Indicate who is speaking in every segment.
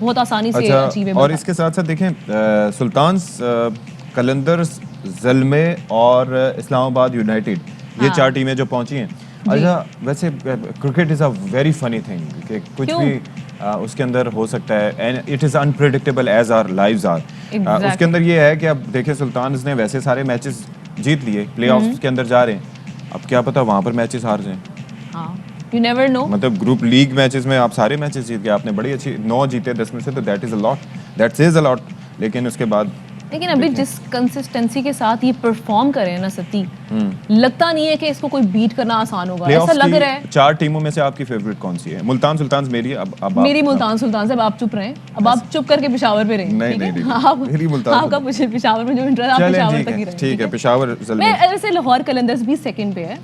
Speaker 1: بہت آسانی سے
Speaker 2: اچھا،
Speaker 1: اچیویبل.
Speaker 2: اور اس کے ساتھ ساتھ دیکھیں سلطانز، قلندرز، زلمے اور اسلام آباد یونائٹیڈ، یہ 4 ٹیمیں جو پہنچی ہیں. اچھا ویسے cricket is a very funny thing کہ کچھ بھی اس کے اندر ہو سکتا ہے، and it is unpredictable as our lives are. اس کے اندر یہ ہے کہ اب دیکھیں سلطانز نے ویسے سارے میچز جیت لیے، پلے آفس کے اندر جا رہے ہیں، اب کیا پتا وہاں پر میچز ہار جائیں.
Speaker 1: You never know.
Speaker 2: مطلب گروپ لیگ میچز میں آپ سارے میچز جیت گئے، آپ نے بڑی اچھی 9 جیتے 10 میں سے، تو that is a lot, that says a lot. لیکن اس کے بعد
Speaker 1: لیکن ابھی جس کنسسٹنسی کے ساتھ یہ پرفارم کر رہے ہیں نا ستی، لگتا نہیں ہے کہ اس کو کوئی بیٹ کرنا آسان ہوگا. ایسا لگ رہا ہے.
Speaker 2: 4 ٹیموں میں سے آپ کی فیوریٹ کون سی ہے؟ ملتان سلطانز میری ہے. اب
Speaker 1: میری ملتان سلطان سے. اب آپ چپ رہیں، اب آپ چپ کر کے پشاور پہ رہیں.
Speaker 2: نہیں
Speaker 1: آپ کا پشاور میں جو انٹرسٹ آپ پشاور تک ہی رہیں.
Speaker 2: ٹھیک ہے، پشاور
Speaker 1: میں ایسے لاہور قلندرز بھی سیکنڈ پہ ہے،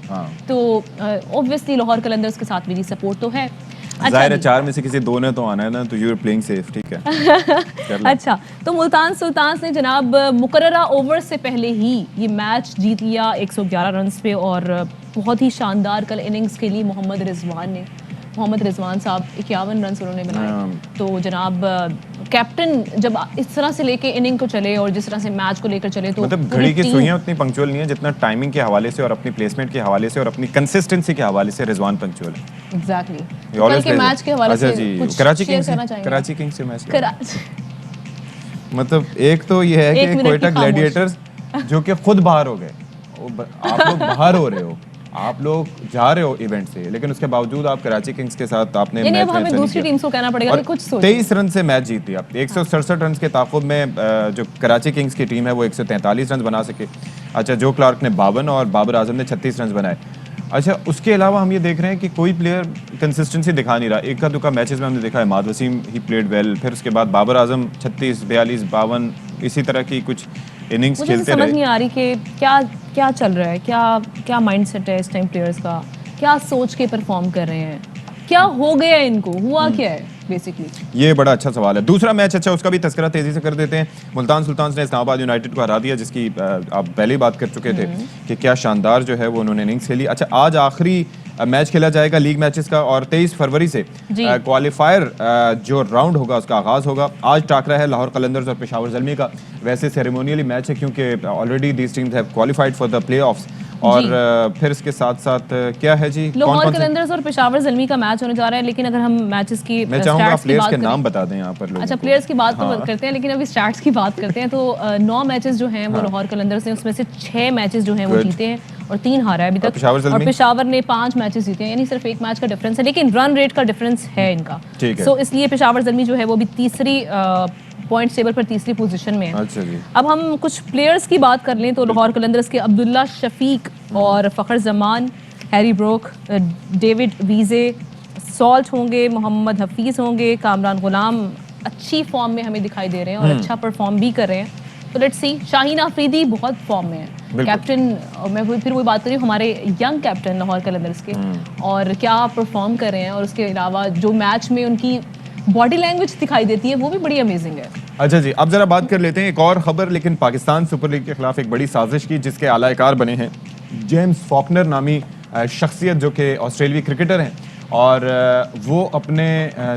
Speaker 1: تو اوبویسلی لاہور قلندرز کے ساتھ میری سپورٹ تو ہے.
Speaker 2: ظاہر ہے 4 میں سے کسی 2 نے تو آنا ہے نا، تو یو آر پلینگ سیف. ٹھیک ہے.
Speaker 1: اچھا، تو ملتان سلطانز نے جناب مقررہ اوور سے پہلے ہی یہ میچ جیت لیا 111 رنز پہ، اور بہت ہی شاندار کل اننگز کھیلی محمد رضوان صاحب. 51 رنز انہوں نے بنائے. تو جناب کیپٹن جب اس طرح سے لے کے اننگ کو چلے اور جس طرح سے میچ کو لے کر چلے، تو
Speaker 2: مطلب گھڑی کی سوئیاں اتنی پنکچوئل نہیں ہیں جتنا ٹائمنگ کے حوالے سے اور اپنی پلیسمنٹ کے حوالے سے اور اپنی کنسسٹنسی کے حوالے سے رضوان پنکچوئل ہے.
Speaker 1: ایگزیکٹلی. کل کے میچ کے حوالے سے کچھ
Speaker 2: کراچی
Speaker 1: شیئر کرنا چاہیں گے؟
Speaker 2: کراچی کنگز سے میچ مطلب ایک تو یہ ہے کہ کوئٹہ گلیڈیٹرز جو کہ خود باہر ہو گئے. آپ لوگ باہر ہو رہے ہو، آپ لوگ جا رہے ہو ایونٹ سے، لیکن اس کے باوجود آپ کراچی کنگز کے ساتھ آپ نے
Speaker 1: یعنی اب ہمیں دوسری ٹیمز کو کہنا پڑے گا کہ کچھ سوچیں.
Speaker 2: 23 رن سے میچ جیت لیا. 167 رنز کے تعاقب میں جو کراچی کنگز کی ٹیم ہے وہ 143 رنز بنا سکے. اچھا، جو کلارک نے 52 اور بابر اعظم نے 36 رنز بنائے. اچھا، اس کے علاوہ ہم یہ دیکھ رہے ہیں کہ کوئی پلیئر کنسسٹنسی دکھا نہیں رہا. ایک کا دکا میچز میں ہم نے دیکھا ہے، عماد وسیم ہی پلیڈ ویل، پھر اس کے بعد بابر اعظم 36 42 52 اسی طرح کی کچھ اننگز کھیلتے رہے.
Speaker 1: مجھے سمجھ نہیں آ رہی کہ کیا چل رہا ہے، کیا مائنڈ سیٹ ہے اس ٹائم پلیئرز کا، کیا سوچ کے پرفارم کر رہے ہیں، کیا ہو گیا ان کو، ہوا کیا ہے بیسکلی.
Speaker 2: یہ بڑا اچھا سوال ہے. دوسرا میچ اچھا اس کا بھی تذکرہ تیزی سے کر دیتے ہیں. ملتان سلطانز نے اسلام آباد یونائٹیڈ کو ہرا دیا، جس کی آپ پہلے ہی بات کر چکے تھے کہ کیا شاندار جو ہے وہ انہوں نے اننگز کھیلی. اچھا، آج آخری میچ کھیلا جائے گا لیگ میچز کا، اور 23 فروری سے کوالیفائر جو راؤنڈ ہوگا اس کا آغاز ہوگا. آج ٹاکرا ہے لاہور قلندرز اور پشاور زلمی کا. ویسے سیریمونیلی میچ ہے کیونکہ already these teams have qualified for the play office. اور پھر اس کے ساتھ ساتھ کیا ہے جی،
Speaker 1: لاہور قلندرز اور پشاور زلمی کا میچ ہونے جا رہا ہے. لیکن اگر ہم میچز کی
Speaker 2: میں چاہوں گا پلیئرز کے نام بتا دیں یہاں پر لوگوں کو.
Speaker 1: اچھا، پلیئرز کی بات تو کرتے ہیں، لیکن ابھی سٹیٹس کی بات کرتے ہیں. تو 9 میچز جو ہیں وہ لاہور قلندرز نے، اس میں سے 6 میچز جو ہیں وہ جیتے ہیں اور 3 ہارا ہے ابھی تک. اور پشاور نے 5 میچز جیتے ہیں، یعنی صرف 1 میچ کا ڈفرینس ہے، لیکن رن ریٹ کا ڈفرینس ہے ان کا. سو اس لیے پشاور زلمی جو ہے وہ بھی تیسری پوائنٹ ٹیبل پر تیسری پوزیشن میں ہے. اب ہم کچھ پلیئرز کی بات کر لیں تو لاہور قلندرز کے عبداللہ شفیق اور فخر زمان، ہیری بروک، ڈیوڈ ویزے، سالٹ ہوں گے، محمد حفیظ ہوں گے، کامران غلام اچھی فارم میں ہمیں دکھائی دے رہے ہیں اور اچھا پرفارم بھی کر رہے ہیں. تو لیٹس سی. شاہین آفریدی بہت فارم میں ہے، کیپٹن. میں پھر وہی بات کر رہی ہوں ہمارے ینگ کیپٹن لاہور قلندرز کے، اور کیا پرفارم کر رہے ہیں. اور اس کے علاوہ جو میچ میں ان کی باڈی لینگویج دکھائی دیتی ہے وہ بھی بڑی امیزنگ ہے.
Speaker 2: اچھا جی، اب ذرا بات کر لیتے ہیں ایک اور خبر. لیکن پاکستان سپر لیگ کے خلاف ایک بڑی سازش کی جس کے اعلی کار بنے ہیں جیمز فاکنر نامی شخصیت، جو کہ آسٹریلوی کرکٹر ہیں، اور وہ اپنے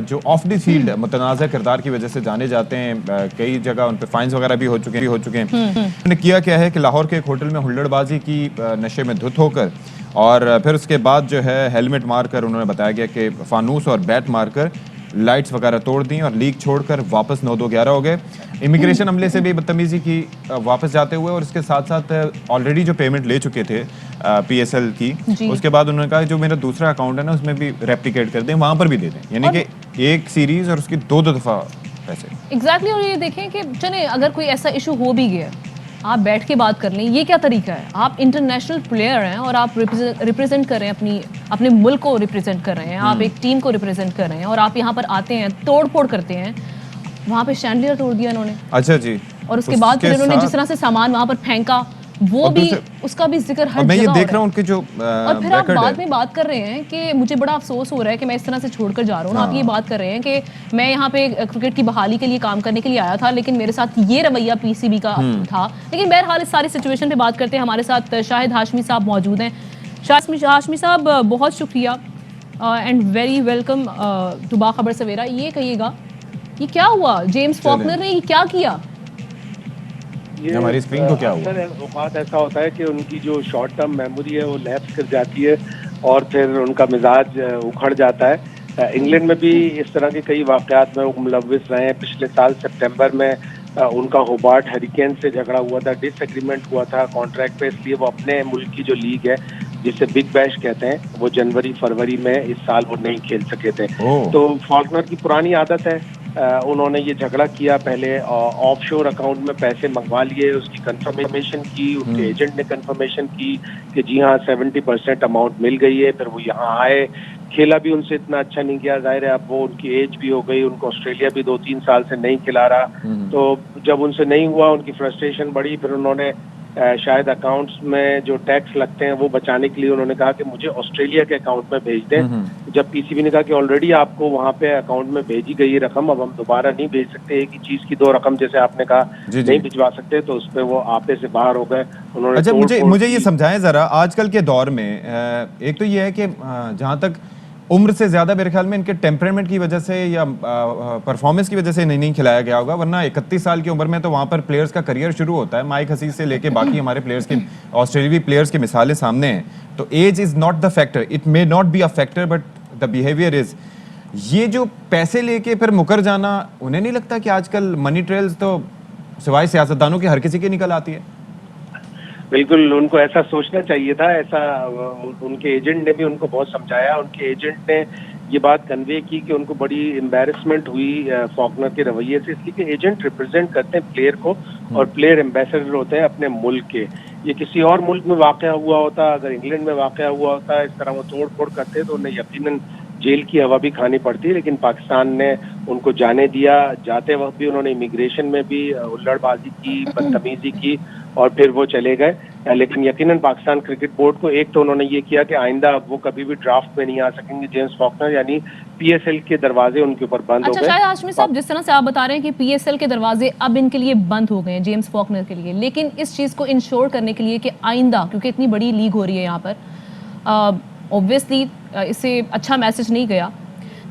Speaker 2: جو آف دی فیلڈ متنازع کردار کی وجہ سے جانے جاتے ہیں. کئی جگہ ان پہ فائنز وغیرہ بھی ہو چکے ہیں. انہوں نے کیا ہے کہ لاہور کے ایک ہوٹل میں ہلڑ بازی کی نشے میں دھت ہو کر، اور پھر اس کے بعد جو ہے ہیلمٹ مار کر انہوں نے بتایا گیا کہ فانوس اور بیٹ مار کر لائٹس وغیرہ توڑ دیں اور لیگ چھوڑ کر واپس 9-2-11 ہو گئے. امیگریشن عملے سے بھی بدتمیزی کی واپس جاتے ہوئے، اور اس کے ساتھ ساتھ آلریڈی جو پیمنٹ لے چکے تھے پی ایس ایل کی، اس کے بعد انہوں نے کہا جو میرا دوسرا اکاؤنٹ ہے نا اس میں بھی ریپلیکیٹ کر دیں، وہاں پر بھی دے دیں. یعنی کہ ایک سیریز اور اس کی 2 دفعہ پیسے.
Speaker 1: ایگزیکٹلی. اور یہ دیکھیں کہ چلیں اگر کوئی ایسا ایشو ہو بھی گیا، آپ بیٹھ کے بات کر لیں. یہ کیا طریقہ ہے؟ آپ انٹرنیشنل پلیئر ہیں اور آپ ریپرزینٹ کر رہے ہیں اپنے ملک کو ریپرزینٹ کر رہے ہیں، آپ ایک ٹیم کو ریپرزینٹ کر رہے ہیں، اور آپ یہاں پر آتے ہیں توڑ پھوڑ کرتے ہیں. وہاں پہ شینڈلیئر توڑ دیا انہوں نے.
Speaker 2: اچھا جی.
Speaker 1: اور اس کے بعد پھر انہوں نے جس طرح سے سامان وہاں پر پھینکا، وہ بھی اس کا بھی ذکر ہر
Speaker 2: میں یہ
Speaker 1: جگہ
Speaker 2: دیکھ رہا ہوں ان کے جو
Speaker 1: اور پھر آپ بعد میں بات کر رہے ہیں کہ مجھے بڑا افسوس ہو رہا ہے کہ میں اس طرح سے چھوڑ کر جا رہا ہوں. آپ یہ بات کر رہے ہیں کہ میں یہاں پہ کرکٹ کی بحالی کے لیے کام کرنے کے لیے آیا تھا، لیکن میرے ساتھ یہ رویہ پی سی بی کا تھا. لیکن بہرحال اس ساری سچویشن پہ بات کرتے ہیں. ہمارے ساتھ شاہد ہاشمی صاحب موجود ہیں. شاہد ہاشمی صاحب بہت شکریہ اینڈ ویری ویلکم ٹو باخبر سویرا. یہ کہیے گا یہ کیا ہوا جیمز فاکنر نے یہ کیا کیا؟
Speaker 2: ہماری اسکرین کو کیا ہوا؟
Speaker 3: اکثر اوقات ایسا ہوتا ہے کہ ان کی جو شارٹ ٹرم میموری ہے وہ لیپس کر جاتی ہے اور پھر ان کا مزاج اکھڑ جاتا ہے. انگلینڈ میں بھی اس طرح کے کئی واقعات میں وہ ملوث رہے ہیں. پچھلے سال سپٹمبر میں ان کا ہوبارٹ ہریکین سے جھگڑا ہوا تھا, ڈس ایگریمنٹ ہوا تھا کانٹریکٹ پہ, اس لیے وہ اپنے ملک کی جو لیگ ہے جسے بگ بیش کہتے ہیں وہ جنوری فروری میں اس سال وہ نہیں کھیل سکے تھے. تو فاکنر کی پرانی عادت ہے, انہوں نے یہ جھگڑا کیا, پہلے آف شور اکاؤنٹ میں پیسے منگوا لیے, اس کی کنفرمیشن کی, ان کے ایجنٹ نے کنفرمیشن کی کہ جی ہاں 70% اماؤنٹ مل گئی ہے. پھر وہ یہاں آئے, کھیلا بھی ان سے اتنا اچھا نہیں کیا, ظاہر ہے اب وہ ان کی ایج بھی ہو گئی, ان کو آسٹریلیا بھی 2-3 سال سے نہیں کھلا رہا. تو جب ان سے نہیں ہوا ان کی فرسٹریشن بڑھی, پھر انہوں نے شاید اکاؤنٹس میں جو ٹیکس لگتے ہیں وہ بچانے کے لیے انہوں نے کہا کہ مجھے آسٹریلیا کے اکاؤنٹ میں بھیج دیں. جب پی سی بی نے کہا کہ آلریڈی آپ کو وہاں پہ اکاؤنٹ میں بھیجی گئی رقم, اب ہم دوبارہ نہیں بھیج سکتے, ایک ہی چیز کی 2 رقم جیسے آپ نے کہا نہیں بھجوا سکتے, تو اس پہ وہ آپے سے باہر ہو گئے. انہوں نے
Speaker 2: اچھا مجھے یہ سمجھائیں ذرا, آج کل کے دور میں ایک تو یہ ہے کہ جہاں تک عمر سے زیادہ میرے خیال میں ان کے ٹیمپرمنٹ کی وجہ سے یا پرفارمنس کی وجہ سے نہیں کھلایا گیا ہوگا, ورنہ 31 سال کی عمر میں تو وہاں پر پلیئرز کا کریئر شروع ہوتا ہے. مائک حسیس سے لے کے باقی ہمارے پلیئرز کی, آسٹریلوی پلیئرز کی مثالیں سامنے ہیں. تو age is not the factor, it may not be a factor but the behaviour is. یہ جو پیسے لے کے پھر مکر جانا, انہیں نہیں لگتا کہ آج کل منی ٹریلز تو سوائے سیاستدانوں کے ہر کسی کی نکل آتی ہے؟
Speaker 3: بالکل, ان کو ایسا سوچنا چاہیے تھا. ایسا ان کے ایجنٹ نے بھی ان کو بہت سمجھایا. ان کے ایجنٹ نے یہ بات کنوے کی کہ ان کو بڑی امبیرسمنٹ ہوئی فاکنر کے رویے سے, اس لیے کہ ایجنٹ ریپرزینٹ کرتے ہیں پلیئر کو اور پلیئر ایمبیسڈر ہوتے ہیں اپنے ملک کے. یہ کسی اور ملک میں واقع ہوا ہوتا, اگر انگلینڈ میں واقع ہوا ہوتا, اس طرح وہ توڑ پھوڑ کرتے تو انہیں یقیناً جیل کی ہوا بھی کھانی پڑتی, لیکن پاکستان نے ان کو جانے دیا. جاتے وقت بھی انہوں نے امیگریشن میں بھی ہلڑ بازی کی, بدتمیزی کی اور پھر وہ چلے گئے. لیکن یقیناً پاکستان کرکٹ بورڈ کو ایک تو انہوں نے یہ کیا کہ آئندہ اب وہ کبھی بھی ڈرافٹ میں نہیں آ سکیں گے جیمز فاکنر, یعنی پی ایس ایل کے دروازے ان کے اوپر بند ہو گئے.
Speaker 1: اچھا شاید ہاشمی صاحب, جس طرح سے آپ بتا رہے ہیں کہ پی ایس ایل کے دروازے اب ان کے لیے بند ہو گئے ہیں جیمز فاکنر کے لیے, لیکن اس چیز کو انشور کرنے کے لیے کہ آئندہ, کیونکہ اتنی بڑی لیگ ہو رہی ہے یہاں پر, اوبویسلی اس سے اچھا میسج نہیں گیا,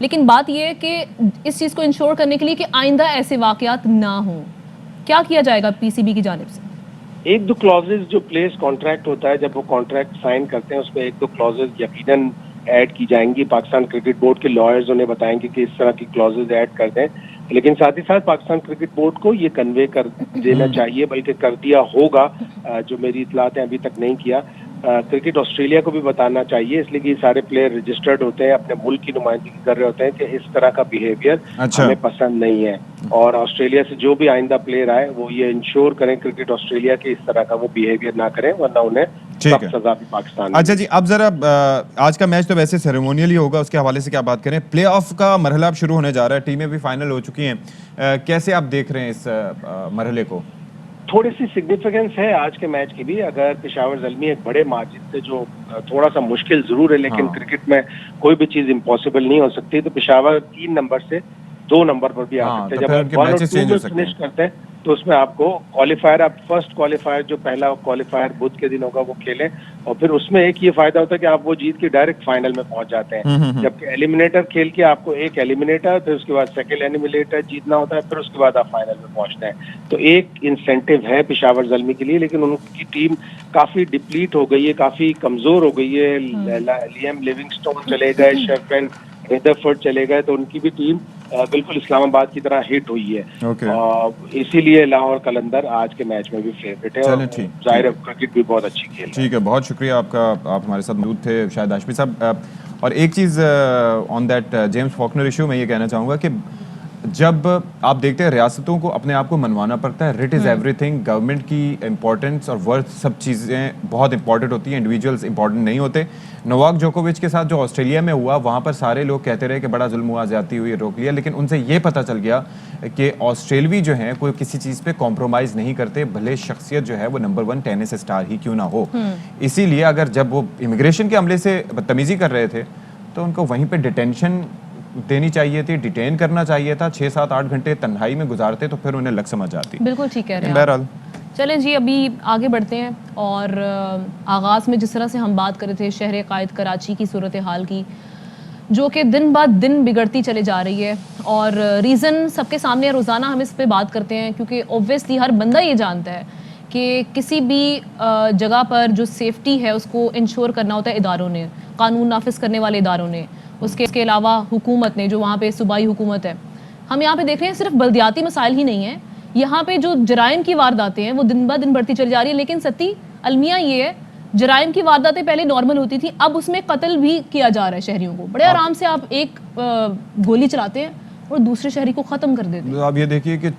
Speaker 1: لیکن بات یہ ہے کہ اس چیز کو انشور کرنے کے لیے کہ آئندہ ایسے واقعات نہ ہوں, کیا کیا جائے گا پی سی بی کی جانب سے؟
Speaker 3: 1-2 کلازز جو پلیئرز کانٹریکٹ ہوتا ہے, جب وہ کانٹریکٹ سائن کرتے ہیں اس میں 1-2 کلازز یقیناً ایڈ کی جائیں گی. پاکستان کرکٹ بورڈ کے لائرز انہیں بتائیں گے کہ اس طرح کی کلازز ایڈ کر دیں, لیکن ساتھ ہی ساتھ پاکستان کرکٹ بورڈ کو یہ کنوے کر دینا چاہیے, بلکہ کر دیا ہوگا, جو میری اطلاعات ہیں ابھی تک نہیں کیا. کرکٹ آسٹریلیا کو بھی بتانا چاہیے, اس لیے کہ یہ سارے پلیئر رجسٹرڈ ہوتے ہیں, اپنے ملک کی نمائندگی کر رہے ہوتے ہیں, کہ اس طرح کا بیہیویئر ہمیں پسند نہیں ہے. اور آسٹریلیا سے جو بھی آئندہ پلیئر آئے وہ یہ انشور کریں کرکٹ آسٹریلیا کے اس طرح کا وہ بیہیویئر نہ کریں, ورنہ انہیں سخت سزا بھی پاکستان.
Speaker 2: اچھا جی, اب ذرا آج کا میچ تو ویسے سیریمونیل ہی ہوگا, اس کے حوالے سے کیا بات کریں؟ پلے آف کا مرحلہ اب شروع ہونے جا رہا ہے, ٹیمیں بھی فائنل ہو چکی ہیں, کیسے آپ دیکھ رہے ہیں اس مرحلے کو؟
Speaker 3: تھوڑی سی سگنیفیکنس ہے آج کے میچ کی بھی. اگر پشاور زلمی ایک بڑے مارجن سے, جو تھوڑا سا مشکل ضرور ہے لیکن کرکٹ میں کوئی بھی چیز امپاسبل نہیں ہو سکتی, تو پشاور 3 نمبر سے 2 نمبر پر بھی آ سکتے ہیں. جب آپ 1 اور 2 میں فنش کرتے ہیں تو اس میں آپ کو کوالیفائر, آپ فرسٹ کوالیفائر جو پہلا کوالیفائر بدھ کے دن ہوگا وہ کھیلیں, اور پھر اس میں ایک یہ فائدہ ہوتا ہے کہ آپ وہ جیت کے ڈائریکٹ فائنل میں پہنچ جاتے ہیں. جبکہ ایلیمنیٹر کھیل کے آپ کو ایک ایلیمنیٹر, پھر اس کے بعد سیکنڈ ایلیمنیٹر جیتنا ہوتا ہے, پھر اس کے بعد آپ فائنل میں پہنچتے ہیں. تو ایک انسینٹیو ہے پشاور زلمی کے لیے, لیکن ان کی ٹیم کافی ڈپلیٹ ہو گئی ہے, کافی کمزور ہو گئی ہے. لیم لیونگسٹون چلے گئے, شیفین ریدرفورڈ چلے گئے, تو ان کی بھی ٹیم بالکل اسلام آباد کی طرح ہٹ ہوئی ہے. اسی لیے لاہور قلندر آج کے میچ میں بھی فیوریٹ ہے, اور ظاہر ہے کرکٹ بھی بہت اچھی کھیل ہے.
Speaker 2: ٹھیک ہے, بہت شکریہ آپ کا, آپ ہمارے ساتھ موجود تھے شاہد ہاشمی صاحب. اور ایک چیز on that James Faulkner issue میں یہ کہنا چاہوں گا کہ جب آپ دیکھتے ہیں ریاستوں کو اپنے آپ کو منوانا پڑتا ہے, rate is every thing, government کی امپورٹنس اور ورتھ سب چیزیں بہت امپورٹنٹ ہوتی ہیں, انڈیویجولس امپورٹنٹ نہیں ہوتے. نوواک جوکووچ کے ساتھ جو آسٹریلیا میں ہوا, وہاں پر سارے لوگ کہتے رہے کہ بڑا ظلم ہوا, زیادتی ہوئی, روک لیا, لیکن ان سے یہ پتہ چل گیا کہ آسٹریلوی جو ہیں کوئی کسی چیز پہ کمپرومائز نہیں کرتے, بھلے شخصیت جو ہے وہ نمبر 1 ٹینس اسٹار ہی کیوں نہ ہو. اسی لیے اگر جب وہ امیگریشن کے عملے سے بدتمیزی کر رہے تھے تو ان کو وہیں پہ ڈیٹینشن دینی چاہیے تھی, ڈیٹین کرنا چاہیے تھا, 6-7-8 گھنٹے تنہائی میں گزارتے تو پھر انہیں لگ سمجھ آتی.
Speaker 1: بالکل ٹھیک کہہ رہے ہیں.
Speaker 2: بہرحال
Speaker 1: چلیں جی, ابھی آگے بڑھتے ہیں, اور آغاز میں جس طرح سے ہم بات کر رہے تھے شہر قائد کراچی کی صورتحال کی, جو کہ دن بعد دن بگڑتی چلے جا رہی ہے. اور ریزن سب کے سامنے روزانہ ہم اس پہ بات کرتے ہیں کیونکہ اوبویسلی ہر بندہ یہ جانتا ہے کہ کسی بھی جگہ پر جو سیفٹی ہے اس کو انشور کرنا ہوتا ہے اداروں نے, قانون نافذ کرنے والے اداروں نے, اس کے علاوہ حکومت نے, جو وہاں پہ صوبائی حکومت ہے. ہم یہاں پہ دیکھ رہے ہیں صرف بلدیاتی مسائل ہی نہیں ہیں, یہاں پہ جو جرائم کی وارداتیں ہیں وہ دن بہ دن بڑھتی چلی جا رہی ہے. لیکن ستی المیہ یہ ہے, جرائم کی وارداتیں پہلے نارمل ہوتی تھی, اب اس میں قتل بھی کیا جا رہا ہے شہریوں کو. بڑے آرام سے آپ ایک گولی چلاتے ہیں اور دوسرے شہری کو ختم کر دیتے ہیں.
Speaker 2: آپ یہ دیکھیے کہ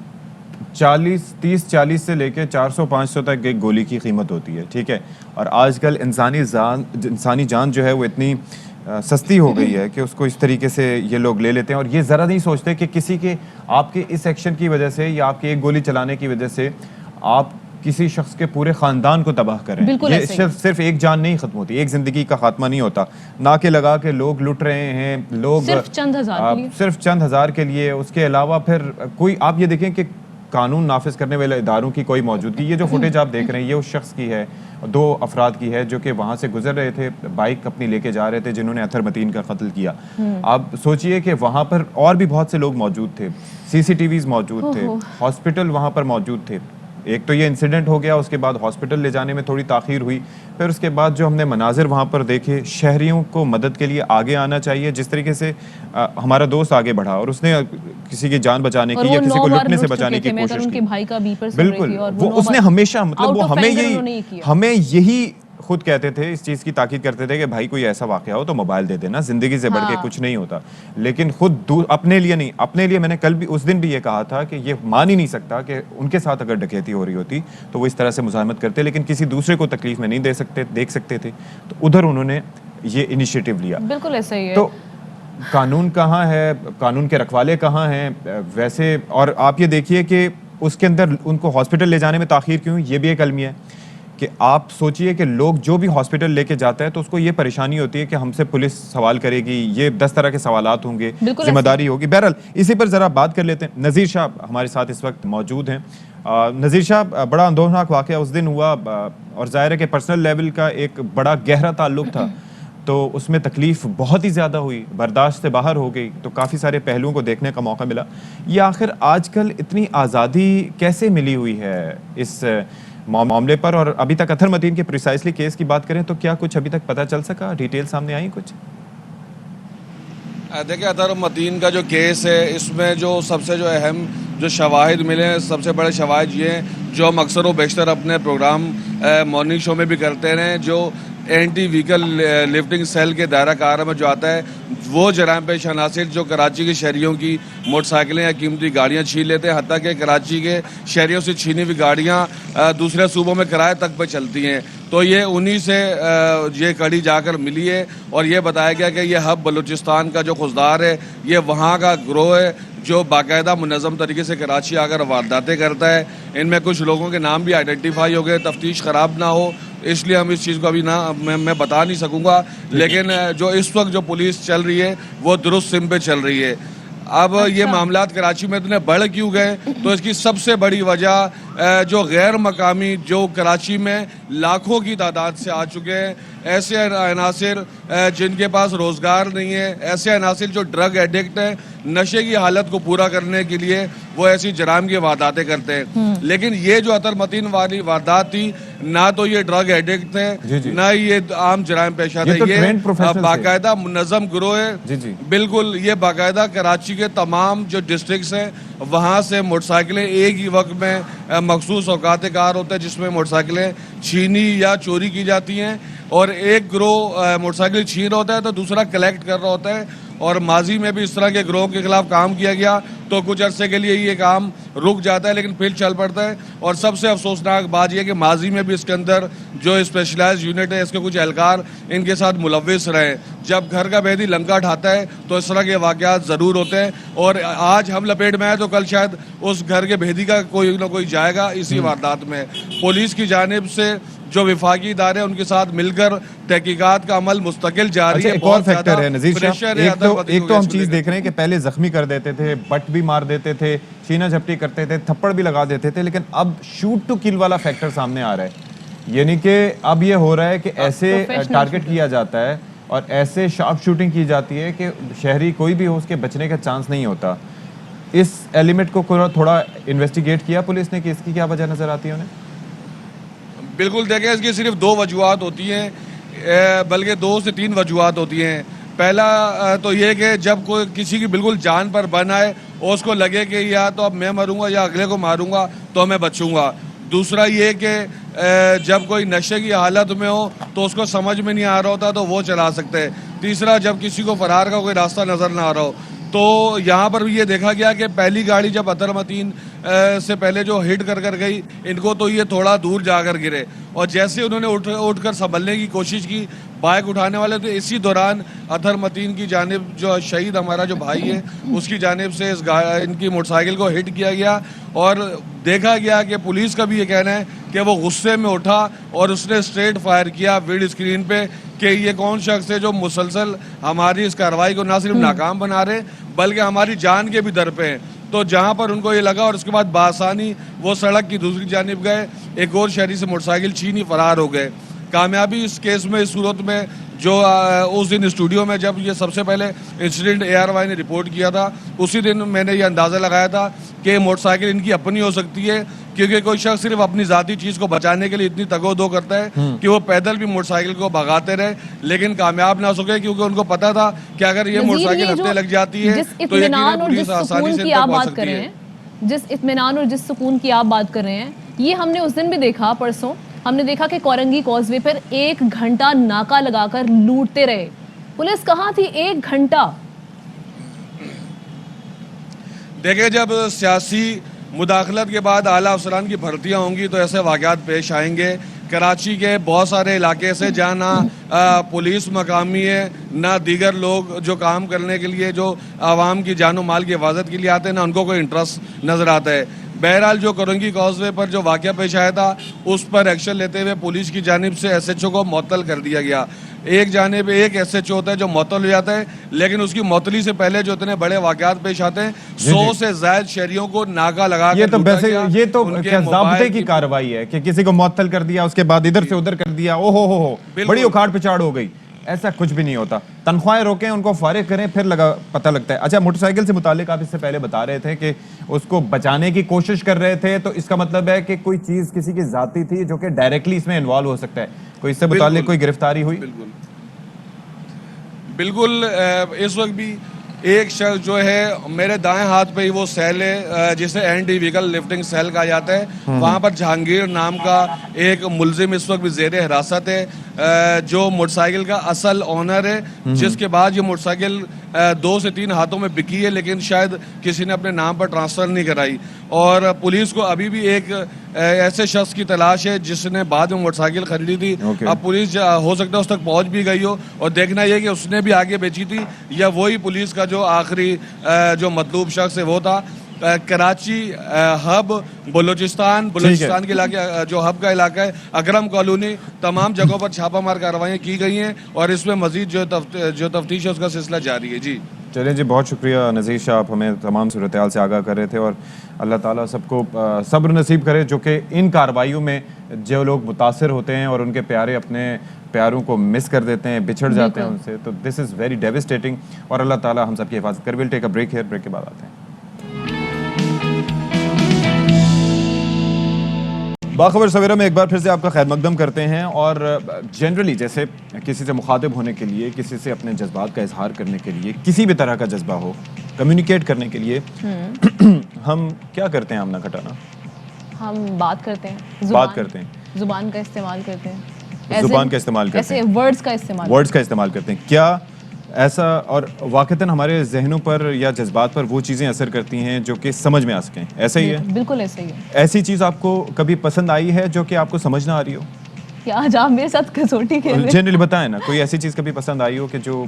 Speaker 2: 30-40 سے لے کے 400-500 تک ایک گولی کی قیمت ہوتی ہے, ٹھیک ہے. اور آج کل انسانی جان جو ہے وہ اتنی سستی ہو گئی ہے کہ اس کو اس طریقے سے یہ لوگ لے لیتے ہیں, اور یہ ذرا نہیں سوچتے کہ کسی کے آپ کے اس ایکشن کی وجہ سے یا آپ کے ایک گولی چلانے کی وجہ سے آپ کسی شخص کے پورے خاندان کو تباہ کریں. یہ صرف ایک جان نہیں ختم ہوتی, ایک زندگی کا خاتمہ نہیں ہوتا. ناکے لگا کے لوگ لٹ رہے ہیں, لوگ
Speaker 1: صرف چند ہزار کے لیے.
Speaker 2: اس کے علاوہ پھر کوئی, آپ یہ دیکھیں کہ قانون نافذ کرنے والے اداروں کی کوئی موجودگی. یہ جو فوٹیج آپ دیکھ رہے ہیں یہ اس شخص کی ہے, 2 افراد کی ہے جو کہ وہاں سے گزر رہے تھے, بائک اپنی لے کے جا رہے تھے, جنہوں نے اطہر متین کا قتل کیا. آپ سوچئے کہ وہاں پر اور بھی بہت سے لوگ موجود تھے, CCTVs موجود تھے, ہاسپٹل وہاں پر موجود تھے. ایک تو یہ انسیڈنٹ ہو گیا, اس کے بعد ہاسپٹل لے جانے میں تھوڑی تاخیر ہوئی, پھر اس کے بعد جو ہم نے مناظر وہاں پر دیکھے, شہریوں کو مدد کے لیے آگے آنا چاہیے. جس طریقے سے ہمارا دوست آگے بڑھا اور اس نے کسی کی جان بچانے کی یا کسی کو لٹنے سے بچانے کی کوشش کی, بالکل وہ اس نے ہمیشہ, مطلب وہ ہمیں یہی خود کہتے تھے, اس چیز کی تاکید کرتے تھے کہ بھائی کوئی ایسا واقعہ ہو تو موبائل دے دینا, زندگی سے بڑھ کے کچھ نہیں ہوتا. لیکن خود اپنے لیے نہیں, اپنے لیے میں نے کل بھی, اس دن بھی یہ کہا تھا کہ یہ مان ہی نہیں سکتا کہ ان کے ساتھ اگر ڈکیتی ہو رہی ہوتی تو وہ اس طرح سے مزاحمت کرتے, لیکن کسی دوسرے کو تکلیف میں نہیں دیکھ سکتے تھے, تو ادھر انہوں نے یہ انیشیٹو لیا.
Speaker 1: بالکل ایسا ہی ہے.
Speaker 2: تو قانون کہاں ہے, قانون کے رکھوالے کہاں ہیں ویسے. اور آپ یہ دیکھیے کہ اس کے اندر ان کو ہاسپٹل لے جانے میں تاخیر کیوں, یہ بھی ایک المیہ ہے. کہ آپ سوچئے کہ لوگ جو بھی ہاسپٹل لے کے جاتا ہے تو اس کو یہ پریشانی ہوتی ہے کہ ہم سے پولیس سوال کرے گی, یہ 10 طرح کے سوالات ہوں گے, ذمہ داری ہوگی. بہرحال اسی پر ذرا بات کر لیتے ہیں. نذیر شاہ ہمارے ساتھ اس وقت موجود ہیں. نذیر شاہ, بڑا اندوہناک واقعہ اس دن ہوا, اور ظاہر ہے کہ پرسنل لیول کا ایک بڑا گہرا تعلق تھا, تو اس میں تکلیف بہت ہی زیادہ ہوئی, برداشت سے باہر ہو گئی, تو کافی سارے پہلوؤں کو دیکھنے کا موقع ملا. یہ آخر آج کل اتنی آزادی کیسے ملی ہوئی ہے اس معاملے پر, اور ابھی تک اطہر متین کے پریسائسلی کیس کی بات کریں تو کیا کچھ ابھی تک پتہ چل سکا, ڈیٹیل سامنے آئی کچھ؟
Speaker 4: دیکھیں, اطہر متین کا جو کیس ہے اس میں جو سب سے جو اہم جو شواہد ملے ہیں, سب سے بڑے شواہد یہ ہیں جو ہم اکثر و بیشتر اپنے پروگرام مارننگ شو میں بھی کرتے رہے, جو اینٹی ویکل لفٹنگ سیل کے دائرہ کار میں جو آتا ہے, وہ جرائم پیش عناصر جو کراچی کے شہریوں کی موٹر سائیکلیں یا قیمتی گاڑیاں چھین لیتے ہیں, حتیٰ کہ کراچی کے شہریوں سے چھینی ہوئی گاڑیاں دوسرے صوبوں میں کرائے تک پہ چلتی ہیں. تو یہ انہی سے یہ کڑی جا کر ملی ہے, اور یہ بتایا گیا کہ یہ ہب بلوچستان کا جو خضدار ہے یہ وہاں کا گروہ ہے جو باقاعدہ منظم طریقے سے کراچی آ کر وارداتیں کرتا ہے. ان میں کچھ لوگوں کے نام بھی آئیڈینٹیفائی ہو گئے, تفتیش خراب نہ ہو اس لیے ہم اس چیز کو ابھی میں بتا نہیں سکوں گا, لیکن جو اس وقت جو پولیس چل رہی ہے وہ درست سم پہ چل رہی ہے. اب یہ معاملات کراچی میں اتنے بڑھ کیوں گئے, تو اس کی سب سے بڑی وجہ جو غیر مقامی جو کراچی میں لاکھوں کی تعداد سے آ چکے ہیں, ایسے عناصر جن کے پاس روزگار نہیں ہے, ایسے عناصر جو ڈرگ ایڈکٹ ہیں, نشے کی حالت کو پورا کرنے کے لیے وہ ایسی جرائم کی وارداتیں کرتے ہیں. لیکن یہ جو اطہر متین والی واردات تھی, نہ تو یہ ڈرگ ایڈکٹ تھے نہ یہ عام جرائم پیشہ تھے, یہ باقاعدہ منظم گروہ ہے. بالکل, یہ باقاعدہ کراچی کے تمام جو ڈسٹرکٹس ہیں وہاں سے موٹر سائیکلیں ایک ہی وقت میں مخصوص اوقات کار ہوتے ہیں جس میں موٹر سائیکلیں چھینی یا چوری کی جاتی ہیں, اور ایک گروہ موٹر سائیکل چھین رہا ہوتا ہے تو دوسرا کلیکٹ کر رہا ہوتا ہے. اور ماضی میں بھی اس طرح کے گروہ کے خلاف کام کیا گیا تو کچھ عرصے کے لیے یہ کام رک جاتا ہے لیکن پھر چل پڑتا ہے. اور سب سے افسوسناک بات یہ کہ ماضی میں بھی اس کے اندر جو اسپیشلائز یونٹ ہے اس کے کچھ اہلکار ان کے ساتھ ملوث رہے. جب گھر کا بھیدی لنکا اٹھاتا ہے تو اس طرح کے واقعات ضرور ہوتے ہیں, اور آج ہم لپیٹ میں ہیں تو کل شاید اس گھر کے بھیدی کا کوئی نہ کوئی جائے گا اسی واردات میں. پولیس کی جانب سے جو وفاقی ادارے ان کے ساتھ مل کر تحقیقات کا عمل مستقل جاری ہے.
Speaker 2: ایک اور فیکٹر ہے نذیر شاہ, ایک تو ہم چیز دیکھ رہے ہیں کہ پہلے زخمی کر دیتے تھے, بٹ بھی مار دیتے تھے, چھینا جھپٹی کرتے تھے, تھپڑ بھی لگا دیتے تھے, لیکن اب شوٹ ٹو کل والا فیکٹر سامنے آ رہا ہے. یعنی کہ اب یہ ہو رہا ہے کہ ایسے ٹارگٹ کیا جاتا ہے اور ایسے شارپ شوٹنگ کی جاتی ہے کہ شہری کوئی بھی ہو اس کے بچنے کا چانس نہیں ہوتا. اس ایلیمنٹ کو تھوڑا انویسٹیگیٹ کیا پولیس نے کہ اس کی کیا وجہ نظر آتی ہے انہیں؟
Speaker 4: بالکل دیکھیں اس کی صرف 2 وجوہات ہوتی ہیں, بلکہ 2 سے 3 وجوہات ہوتی ہیں. پہلا تو یہ کہ جب کوئی کسی کی بالکل جان پر بن آئے اور اس کو لگے کہ یا تو اب میں مروں گا یا اگلے کو ماروں گا تو میں بچوں گا. دوسرا یہ کہ جب کوئی نشے کی حالت میں ہو تو اس کو سمجھ میں نہیں آ رہا ہوتا تو وہ چلا سکتے ہیں. تیسرا جب کسی کو فرار کا کوئی راستہ نظر نہ آ رہا ہو. تو یہاں پر بھی یہ دیکھا گیا کہ پہلی گاڑی جب اطہر متین سے پہلے جو ہٹ کر گئی ان کو تو یہ تھوڑا دور جا کر گرے, اور جیسے انہوں نے اٹھ کر سنبھلنے کی کوشش کی بائک اٹھانے والے, تو اسی دوران اطہر متین کی جانب جو شہید ہمارا جو بھائی ہے اس کی جانب سے ان کی موٹر سائیکل کو ہٹ کیا گیا. اور دیکھا گیا کہ پولیس کا بھی یہ کہنا ہے کہ وہ غصے میں اٹھا اور اس نے اسٹریٹ فائر کیا ویڈ اسکرین پہ کہ یہ کون شخص ہے جو مسلسل ہماری اس کارروائی کو نہ صرف ناکام بنا رہے بلکہ ہماری جان کے بھی در پہ ہیں. تو جہاں پر ان کو یہ لگا اور اس کے بعد بآسانی وہ سڑک کی دوسری جانب گئے, ایک اور شہری سے موٹر سائیکل چھینی فرار ہو گئے. کامیابی اس کیس میں اس صورت میں جو اس دن اسٹوڈیو میں جب یہ سب سے پہلے انسیڈنٹ ARY نے رپورٹ کیا تھا اسی دن میں نے یہ اندازہ لگایا تھا کہ موٹر سائیکل ان کی اپنی ہو سکتی ہے, کیونکہ کوئی شخص صرف اپنی ذاتی چیز کو بچانے کے لیے اتنی تگ و دو کرتا ہے کہ وہ پیدل بھی موٹر سائیکل کو بھگاتے رہے لیکن کامیاب نہ ہو سکے, کیونکہ ان کو پتا تھا کہ اگر یہ موٹر سائیکل ہفتے لگ جاتی ہے تو یقیناً پولیس آسانی سے ان تک پہنچ سکتی ہے.
Speaker 1: جس اطمینان اور جس سکون کی آپ بات کر رہے ہیں یہ ہم نے اس دن بھی دیکھا, پرسوں ہم نے دیکھا کہ کورنگی کازوے پر 1 گھنٹہ ناکا لگا کر لوٹتے رہے. پولیس کہاں تھی 1 گھنٹہ؟
Speaker 4: دیکھیں جب سیاسی مداخلت کے بعد اعلیٰ افسران کی بھرتیاں ہوں گی تو ایسے واقعات پیش آئیں گے. کراچی کے بہت سارے علاقے سے جہاں نہ پولیس مقامی ہے نہ دیگر لوگ جو کام کرنے کے لیے جو عوام کی جان و مال کی حفاظت کے لیے آتے ہیں نہ ان کو کوئی انٹرسٹ نظر آتا ہے. بہرحال جو کورنگی کازوے پر جو واقعہ پیش آیا تھا اس پر ایکشن لیتے ہوئے پولیس کی جانب سے SHO کو معطل کر دیا گیا. ایک جانب ایک SHO ہوتا ہے جو معطل ہو جاتا ہے لیکن اس کی معطلی سے پہلے جو اتنے بڑے واقعات پیش آتے ہیں 100 سے زائد شہریوں کو ناکا لگا کر
Speaker 2: یہ تو کیا ضابطے کی کارروائی ہے کہ کسی کو معطل کر دیا اس کے بعد ادھر سے ادھر کر دیا, او ہو بڑی اکھاڑ پچھاڑ ہو گئی. ایسا کچھ بھی نہیں ہوتا. تنخواہیں روکیں, ان کو فارغ کریں, پھر پتہ لگتا ہے. اچھا موٹر سائیکل سے متعلق آپ اس سے پہلے بتا رہے تھے کہ اس کو بچانے کی کوشش کر رہے تھے, تو اس کا مطلب ہے کہ کوئی چیز کسی کی ذاتی تھی جو کہ ڈائریکٹلی اس میں انوالو ہو سکتا ہے. کوئی اس سے متعلق کوئی گرفتاری ہوئی؟
Speaker 4: بالکل اس وقت بھی ایک شخص جو ہے میرے دائیں ہاتھ پہ ہی وہ سیل ہے جسے اینٹی ویکل لفٹنگ سیل کہا جاتا ہے, وہاں پر جہانگیر نام کا ایک ملزم اس وقت بھی زیر حراست ہے جو موٹر سائیکل کا اصل آنر ہے, جس کے بعد یہ موٹر سائیکل 2 سے 3 ہاتھوں میں بکی ہے لیکن شاید کسی نے اپنے نام پر ٹرانسفر نہیں کرائی. اور پولیس کو ابھی بھی ایک ایسے شخص کی تلاش ہے جس نے بعد میں موٹر سائیکل خریدی تھی. اب پولیس ہو سکتا ہے اس تک پہنچ بھی گئی ہو اور دیکھنا یہ کہ اس نے بھی آگے بیچی تھی یا وہی پولیس کا جو آخری جو مطلوب شخص ہے وہ تھا. کراچی ہب بلوچستان کے علاقے جو ہب کا علاقہ ہے اکرم کالونی تمام جگہوں پر چھاپہ مار کارروائیاں کی گئی ہیں اور اس میں مزید جو تفتیش ہے اس کا سلسلہ جاری ہے. جی
Speaker 2: چلیں جی, بہت شکریہ نذیر شاہ, آپ ہمیں تمام صورتحال سے آگاہ کر رہے تھے, اور اللہ تعالیٰ سب کو صبر نصیب کرے جو کہ ان کارروائیوں میں جو لوگ متاثر ہوتے ہیں اور ان کے پیارے اپنے پیاروں کو مس کر دیتے ہیں, بچھڑ جاتے ہیں ان سے, تو دس از ویری ڈیوسٹیٹنگ, اور اللہ تعالیٰ ہم سب کی حفاظت کرے. We'll take a break here, break کے بعد آتے ہیں. باخبر سویرا میں ایک بار پھر سے آپ کا خیر مقدم کرتے ہیں. اور جنرلی جیسے کسی سے مخاطب ہونے کے لیے, کسی سے اپنے جذبات کا اظہار کرنے کے لیے, کسی بھی طرح کا جذبہ ہو کمیونیکیٹ کرنے کے لیے ہم کیا کرتے ہیں آمنہ کھٹانا؟
Speaker 1: ہم بات کرتے ہیں, زبان کا استعمال کرتے ہیں,
Speaker 2: زبان کا استعمال کرتے ہیں,
Speaker 1: ورڈز کا استعمال
Speaker 2: کرتے ہیں. کیا ایسا اور واقعتاً ہمارے ذہنوں پر یا جذبات پر وہ چیزیں اثر کرتی ہیں جو کہ سمجھ میں آ سکیں؟ ایسا ہی ہے؟
Speaker 1: بالکل ایسا ہی ہے. ایسی
Speaker 2: چیز آپ کو کبھی پسند آئی ہے جو کہ آپ کو سمجھ نہ آ رہی ہو؟
Speaker 1: آج آپ میرے ساتھ کسوٹی کھیل رہے ہیں.
Speaker 2: جنرلی بتائیں نا, کوئی ایسی چیز کبھی پسند آئی ہو کہ جو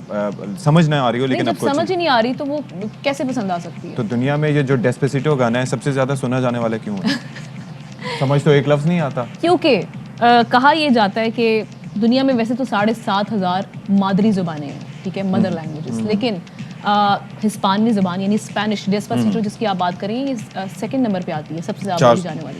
Speaker 2: سمجھ نہ آ رہی ہو لیکن آپ کو
Speaker 1: سمجھ ہی نہیں آ رہی, تو وہ کیسے پسند آ سکتی ہے؟
Speaker 2: تو دنیا میں یہ جو ڈیسپیسیٹو گانا ہے سب سے زیادہ سنا جانے والا کیوں ہے؟ سمجھ تو ایک لفظ نہیں آتا.
Speaker 1: کیونکہ کہا یہ جاتا ہے کہ دنیا میں ویسے تو 7,500 مادری زبانیں ہیں, ٹھیک ہے, مدر لینگویجز, لیکن ہسپانوی زبان یعنی اسپینش ڈیسپاسیٹو جس کی آپ بات کریں یہ 2nd نمبر پہ آتی ہے سب سے زیادہ بولی جانے والی.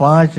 Speaker 5: 5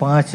Speaker 5: 5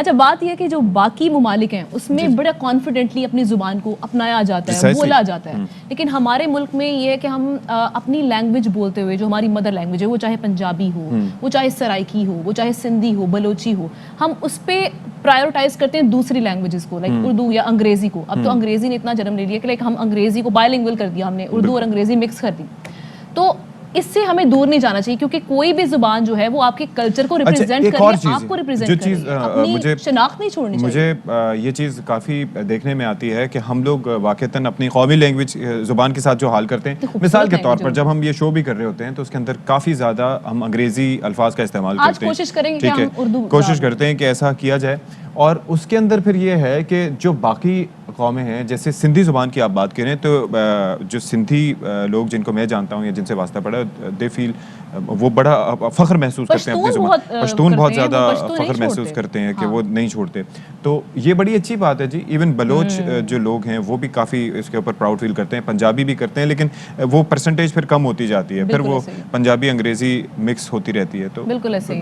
Speaker 1: اچھا بات یہ ہے کہ جو باقی ممالک ہیں اس میں بڑا کانفیڈنٹلی اپنی زبان کو اپنایا جاتا ہے, بولا جاتا ہے, لیکن ہمارے ملک میں یہ ہے کہ ہم اپنی لینگویج بولتے ہوئے, جو ہماری مدر لینگویج ہے, وہ چاہے پنجابی ہو, وہ چاہے سرائکی ہو, وہ چاہے سندھی ہو, بلوچی ہو, ہم اس پہ پرائیورٹائز کرتے ہیں دوسری لینگویجز کو, لائک اردو یا انگریزی کو. اب تو انگریزی نے اتنا جنم لے لیا کہ لائک ہم انگریزی کو بائی لنگوئل کر دیا, ہم نے اردو اور انگریزی مکس کر دی. تو اس سے ہمیں دور نہیں جانا چاہیے, کیونکہ کوئی بھی زبان جو ہے وہ آپ کے کلچر کو ریپرزینٹ کر رہی ہے, آپ کو ریپرزینٹ کر رہی ہے, اپنی شناخت نہیں چھوڑنی چاہیے.
Speaker 2: مجھے یہ چیز کافی دیکھنے میں آتی ہے کہ ہم لوگ واقعتاً اپنی قومی لینگویج زبان کے ساتھ جو حال کرتے ہیں, مثال کے طور پر جب ہم یہ شو بھی کر رہے ہوتے ہیں تو اس کے اندر کافی زیادہ ہم انگریزی الفاظ کا استعمال کرتے ہیں.
Speaker 1: کوشش کریں گے
Speaker 2: ٹھیک ہے, کوشش کرتے ہیں کہ ایسا کیا جائے. اور اس کے اندر پھر یہ ہے کہ جو باقی قومیں ہیں, جیسے سندھی زبان کی آپ بات کریں تو جو سندھی لوگ جن کو میں جانتا ہوں یا جن سے واسطہ پڑا, دے فیل وہ بڑا فخر محسوس کرتے ہیں اپنی زبان. پشتون بہت زیادہ فخر محسوس کرتے ہیں کہ وہ نہیں چھوڑتے, تو یہ بڑی اچھی بات ہے جی. ایون بلوچ جو لوگ ہیں وہ بھی کافی اس کے اوپر پراؤڈ فیل کرتے ہیں, پنجابی بھی کرتے ہیں, لیکن وہ پرسنٹیج پھر کم ہوتی جاتی ہے, پھر وہ پنجابی انگریزی مکس ہوتی رہتی ہے. تو
Speaker 1: بالکل ایسے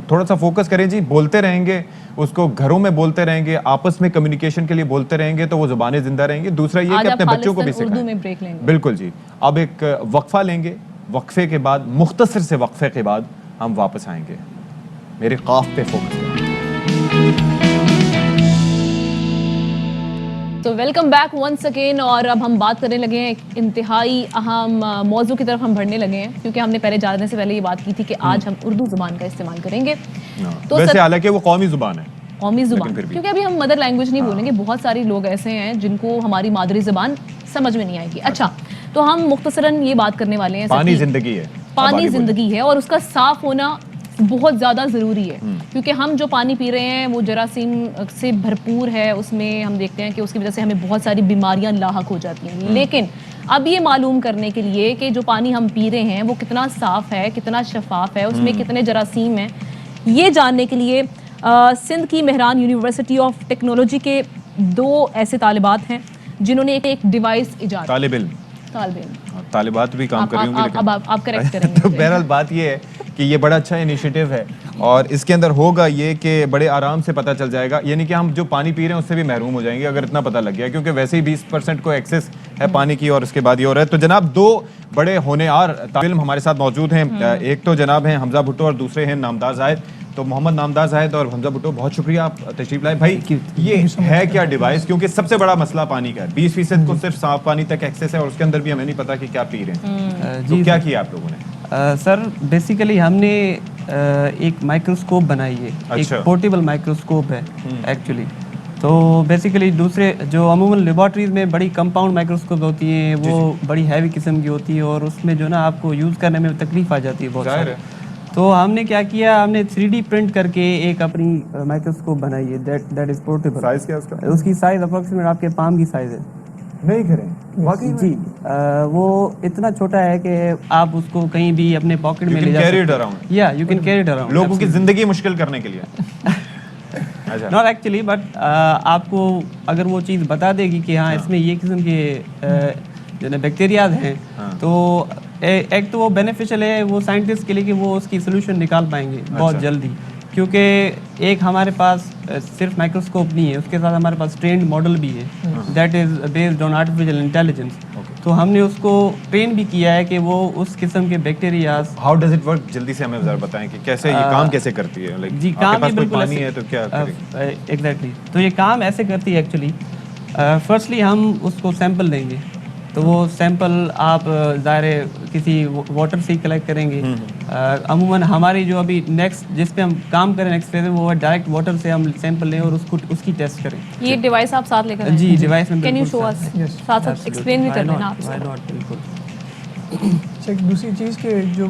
Speaker 2: تھوڑا سا فوکس کریں جی, بولتے رہیں گے اس کو, گھروں میں بولتے رہیں گے, آپس میں کمیونیکیشن کے لیے بولتے رہیں گے تو وہ زبانیں زندہ رہیں گی. دوسرا یہ کہ اپنے بچوں کو بھی سکھائیں. بالکل جی. اب ایک وقفہ لیں گے, وقفے کے بعد, مختصر سے وقفے کے بعد ہم واپس آئیں گے. میرے قاف پہ فوکس کریں.
Speaker 1: تو ویلکم بیک ونس اگین. اور اب ہم بات کرنے لگے ہیں ایک انتہائی اہم موضوع کی طرف ہم بڑھنے لگے ہیں, کیونکہ ہم نے پہلے جانے سے پہلے یہ بات کی تھی کہ آج ہم اردو زبان کا استعمال کریں گے.
Speaker 2: تو ویسے حالانکہ وہ قومی زبان ہے,
Speaker 1: قومی زبان, کیونکہ ابھی ہم مدر لینگویج نہیں بولیں گے. بہت سارے لوگ ایسے ہیں جن کو ہماری مادری زبان سمجھ میں نہیں آئے گی. اچھا, تو ہم مختصراً یہ بات کرنے والے ہیں,
Speaker 2: پانی زندگی ہے,
Speaker 1: پانی زندگی ہے, اور اس کا صاف ہونا بہت زیادہ ضروری ہے, کیونکہ ہم جو پانی پی رہے ہیں وہ جراثیم سے بھرپور ہے. اس میں ہم دیکھتے ہیں کہ اس کی وجہ سے ہمیں بہت ساری بیماریاں لاحق ہو جاتی ہیں. لیکن اب یہ معلوم کرنے کے لیے کہ جو پانی ہم پی رہے ہیں وہ کتنا صاف ہے, کتنا شفاف ہے, اس میں کتنے جراثیم ہیں, یہ جاننے کے لیے سندھ کی مہران یونیورسٹی آف ٹیکنالوجی کے 2 ایسے طالبات ہیں جنہوں نے ایک ڈیوائس ایجاد.
Speaker 2: طالبات بھی کام کر رہی ہوں گی,
Speaker 1: اب آپ کریکٹ کریں گے.
Speaker 2: تو بہرحال بات یہ ہے کہ یہ بڑا اچھا انیشیٹو ہے, اور اس کے اندر ہوگا یہ کہ بڑے آرام سے پتہ چل جائے گا, یعنی کہ ہم جو پانی پی رہے ہیں اس سے بھی محروم ہو جائیں گے اگر اتنا پتہ لگ گیا, کیونکہ ویسے ہی 20% کو ایکسیس ہے پانی کی, اور اس کے بعد یہ ہو رہا ہے. تو جناب 2 بڑے ہونہار طالب علم ہمارے ساتھ موجود ہیں. ایک تو جناب ہیں حمزہ بھٹو اور دوسرے ہیں نامدار زاہد. تو محمد نامدار زاہد اور حمزہ بھٹو, بہت شکریہ آپ تشریف لائے. بھائی یہ ہے کیا ڈیوائس, کیونکہ سب سے بڑا مسئلہ پانی کا ہے, 20% کو صرف صاف پانی تک ایکسیس ہے, اور اس کے اندر بھی ہمیں نہیں پتا کہ کیا پی رہے ہیں. تو کیا کیا آپ لوگوں نے؟
Speaker 6: سر بیسیکلی ہم نے ایک مائکروسکوپ بنائی ہے, ایک پورٹیبل مائکروسکوپ ہے ایکچولی. تو بیسیکلی دوسرے جو عموماً لیبارٹریز میں بڑی کمپاؤنڈ مائکروسکوپ ہوتی ہیں وہ بڑی ہیوی قسم کی ہوتی ہے, اور اس میں جو نا آپ کو یوز کرنے میں تکلیف آ جاتی ہے بہت ساری. تو ہم نے کیا کیا, ہم نے 3D پرنٹ کر کے ایک اپنی مائکروسکوپ بنائی ہے, دیٹ از پورٹیبل.
Speaker 2: سائز کیا اس کا؟
Speaker 6: اس کی سائز اپروکسیمیٹ آپ کے پام کی سائز ہے.
Speaker 2: نہیں کریں واقعی
Speaker 6: جی, وہ اتنا چھوٹا ہے کہ آپ اس کو کہیں بھی اپنے پاکٹ میں لے جا سکتے ہیں. یا you can carry it around,
Speaker 2: لوگوں کی زندگی مشکل کرنے کے لیے.
Speaker 6: ناٹ ایکچولی, بٹ آپ کو اگر وہ چیز بتا دے گی کہ ہاں اس میں یہ قسم کے جو نا بیکٹیریاز ہیں, تو ایک تو وہ بینیفیشل ہے وہ سائنٹسٹ کے لیے کہ وہ اس کی سولوشن نکال پائیں گے بہت جلدی, کیونکہ ایک ہمارے پاس صرف مائکروسکوپ نہیں ہے, اس کے ساتھ ہمارے پاس ٹرینڈ ماڈل بھی ہے, that is based on artificial intelligence. تو ہم نے اس کو ٹرین بھی کیا ہے کہ وہ اس قسم کے bacterias.
Speaker 2: How does it work, جلدی سے ہمیں ذرا بتائیں کہ کیسے یہ کام کیسے کرتی ہے.
Speaker 6: جی, کام یہ بالکل
Speaker 2: پانی ہے تو کیا
Speaker 6: ایگزیکٹلی, تو یہ کام ایسے کرتی ہے ایکچولی. فرسٹلی ہم اس کو سیمپل دیں گے, تو وہ سیمپل آپ ظاہر کسی واٹر سے ہی کلیکٹ کریں گے. عموماً ہماری جو ابھی نیکسٹ جس پہ ہم کام کریں نیکسٹ فیز میں, وہ ڈائریکٹ واٹر سے ہم سیمپل لیں اور اس کی ٹیسٹ کریں.
Speaker 1: یہ ڈیوائس آپ ساتھ لے کر
Speaker 6: جی, ڈیوائس میں
Speaker 1: کین یو شو اس, ساتھ ساتھ ایکسپلین بھی کر دینا آپ.
Speaker 6: بالکل.
Speaker 7: ایک دوسری چیز کہ جو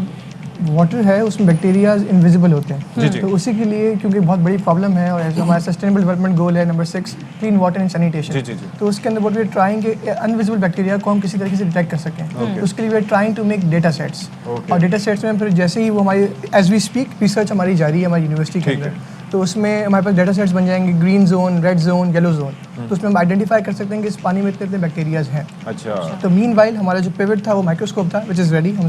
Speaker 7: واٹر ہے اس میں بیکٹیریاز انویزیبل ہوتے ہیں, تو اسی کے لیے کیونکہ بہت بڑی پرابلم ہے, اور ہمارا سسٹینیبل ڈیولپمنٹ گول ہے number 6 clean water and sanitation. تو اس کے اندر واٹ وی آر ٹرائنگ کہ انویزیبل بیکٹیریا کو ہم کسی طریقے سے ڈیٹیکٹ کر سکیں. اس کے لیے we are trying to make data sets, اور ڈیٹا سیٹس میں پھر جیسے ہی وہ ہماری ایز وی اسپیک ریسرچ ہماری جاری ہے ہماری یونیورسٹی کے اندر, تو اس میں ہمارے پاس ڈیٹا سیٹس بن جائیں گے, green zone, red zone, yellow zone. تو اس میں ہم آئیڈینٹیفائی کر سکتے ہیں کہ اس پانی میں اتنے بیکٹیریاز ہیں. اچھا, تو مین وائل ہمارا جو پیوٹ تھا وہ مائکروسکوپ تھا, وچ از ریڈی. ہم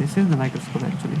Speaker 6: This is the microscope actually.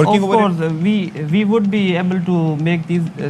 Speaker 2: working
Speaker 6: of
Speaker 2: over it?
Speaker 6: course, we would be able to make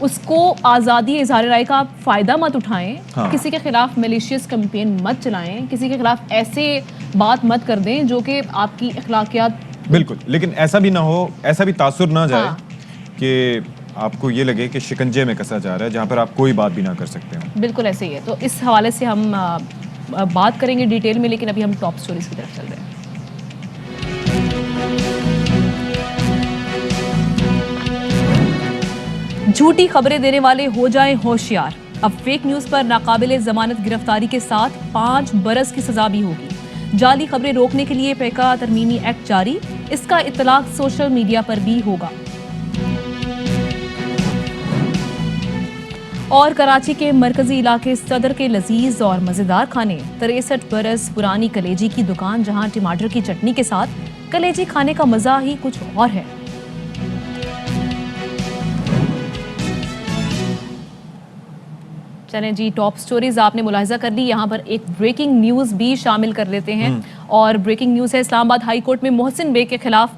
Speaker 1: اس کو آزادی اظہار رائے کا آپ فائدہ مت اٹھائیں, کسی کے خلاف میلیشیس کمپین مت چلائیں, کسی کے خلاف ایسے بات مت کر دیں جو کہ آپ کی اخلاقیات.
Speaker 2: بالکل, لیکن ایسا بھی نہ ہو, ایسا بھی تاثر نہ جائے کہ آپ کو یہ لگے کہ شکنجے میں کسا جا رہا ہے جہاں پر آپ کوئی بات بھی نہ کر سکتے ہوں. بالکل
Speaker 1: ایسے ہی ہے. تو اس حوالے سے ہم بات کریں گے ڈیٹیل میں, لیکن ابھی ہم ٹاپ سٹوریز کی طرف چل رہے ہیں. جھوٹی خبریں دینے والے ہو جائیں ہوشیار. اب فیک نیوز پر ناقابل ضمانت گرفتاری کے ساتھ 5 برس کی سزا بھی ہوگی. جعلی خبریں روکنے کے لیے پیکا ترمیمی ایکٹ جاری, اس کا اطلاق سوشل میڈیا پر بھی ہوگا. اور کراچی کے مرکزی علاقے صدر کے لذیذ اور مزیدار کھانے. 63 برس پرانی کلیجی کی دکان, جہاں ٹماٹر کی چٹنی کے ساتھ کلیجی کھانے کا مزہ ہی کچھ اور ہے. چلیں جی, ٹاپ سٹوریز آپ نے ملاحظہ کر لی. یہاں پر ایک بریکنگ نیوز بھی شامل کر لیتے ہیں, اور بریکنگ نیوز ہے اسلام آباد ہائی کورٹ میں محسن بیگ کے خلاف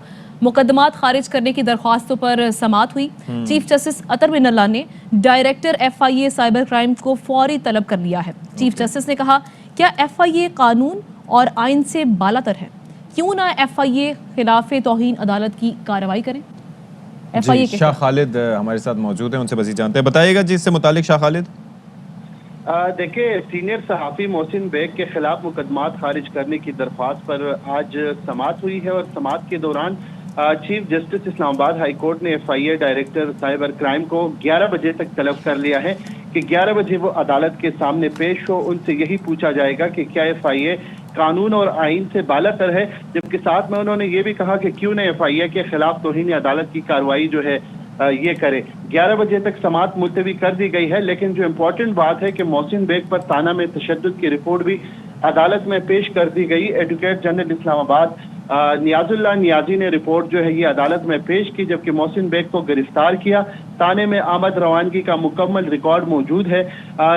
Speaker 1: مقدمات خارج کرنے کی درخواستوں پر سماعت ہوئی. چیف جسٹس اطہر بن اللہ نے ڈائریکٹر FIA سائبر کرائم کو فوری طلب کر لیا ہے. چیف جسٹس نے کہا, کیا FIA قانون اور آئین سے بالاتر ہے, کیوں نہ FIA خلاف توہین عدالت کی کارروائی کریں.
Speaker 2: جی, شاہ خالد ہمارے ساتھ موجود ہیں, ان سے مزید جانتے ہیں. بتائیے گا جی اس سے متعلق شاہ خالد.
Speaker 8: دیکھیں, سینئر صحافی محسن بیگ کے خلاف مقدمات خارج کرنے کی درخواست پر آج سماعت ہوئی ہے, اور سماعت کے دوران چیف جسٹس اسلام آباد ہائی کورٹ نے FIA ڈائریکٹر سائبر کرائم کو 11 بجے تک طلب کر لیا ہے کہ 11 بجے وہ عدالت کے سامنے پیش ہو. ان سے یہی پوچھا جائے گا کہ کیا FIA قانون اور آئین سے بالاتر ہے, جبکہ ساتھ میں انہوں نے یہ بھی کہا کہ کیوں نہ FIA کے خلاف توہین عدالت کی کارروائی جو ہے یہ کرے. 11 بجے تک سماعت ملتوی کر دی گئی ہے, لیکن جو امپورٹنٹ بات ہے کہ محسن بیگ پر تانہ میں تشدد کی رپورٹ بھی عدالت میں پیش کر دی گئی. ایڈوکیٹ جنرل اسلام آباد نیاز اللہ نیازی نے رپورٹ جو ہے یہ عدالت میں پیش کی, جبکہ محسن بیگ کو گرفتار کیا. تانے میں آمد روانگی کا مکمل ریکارڈ موجود ہے.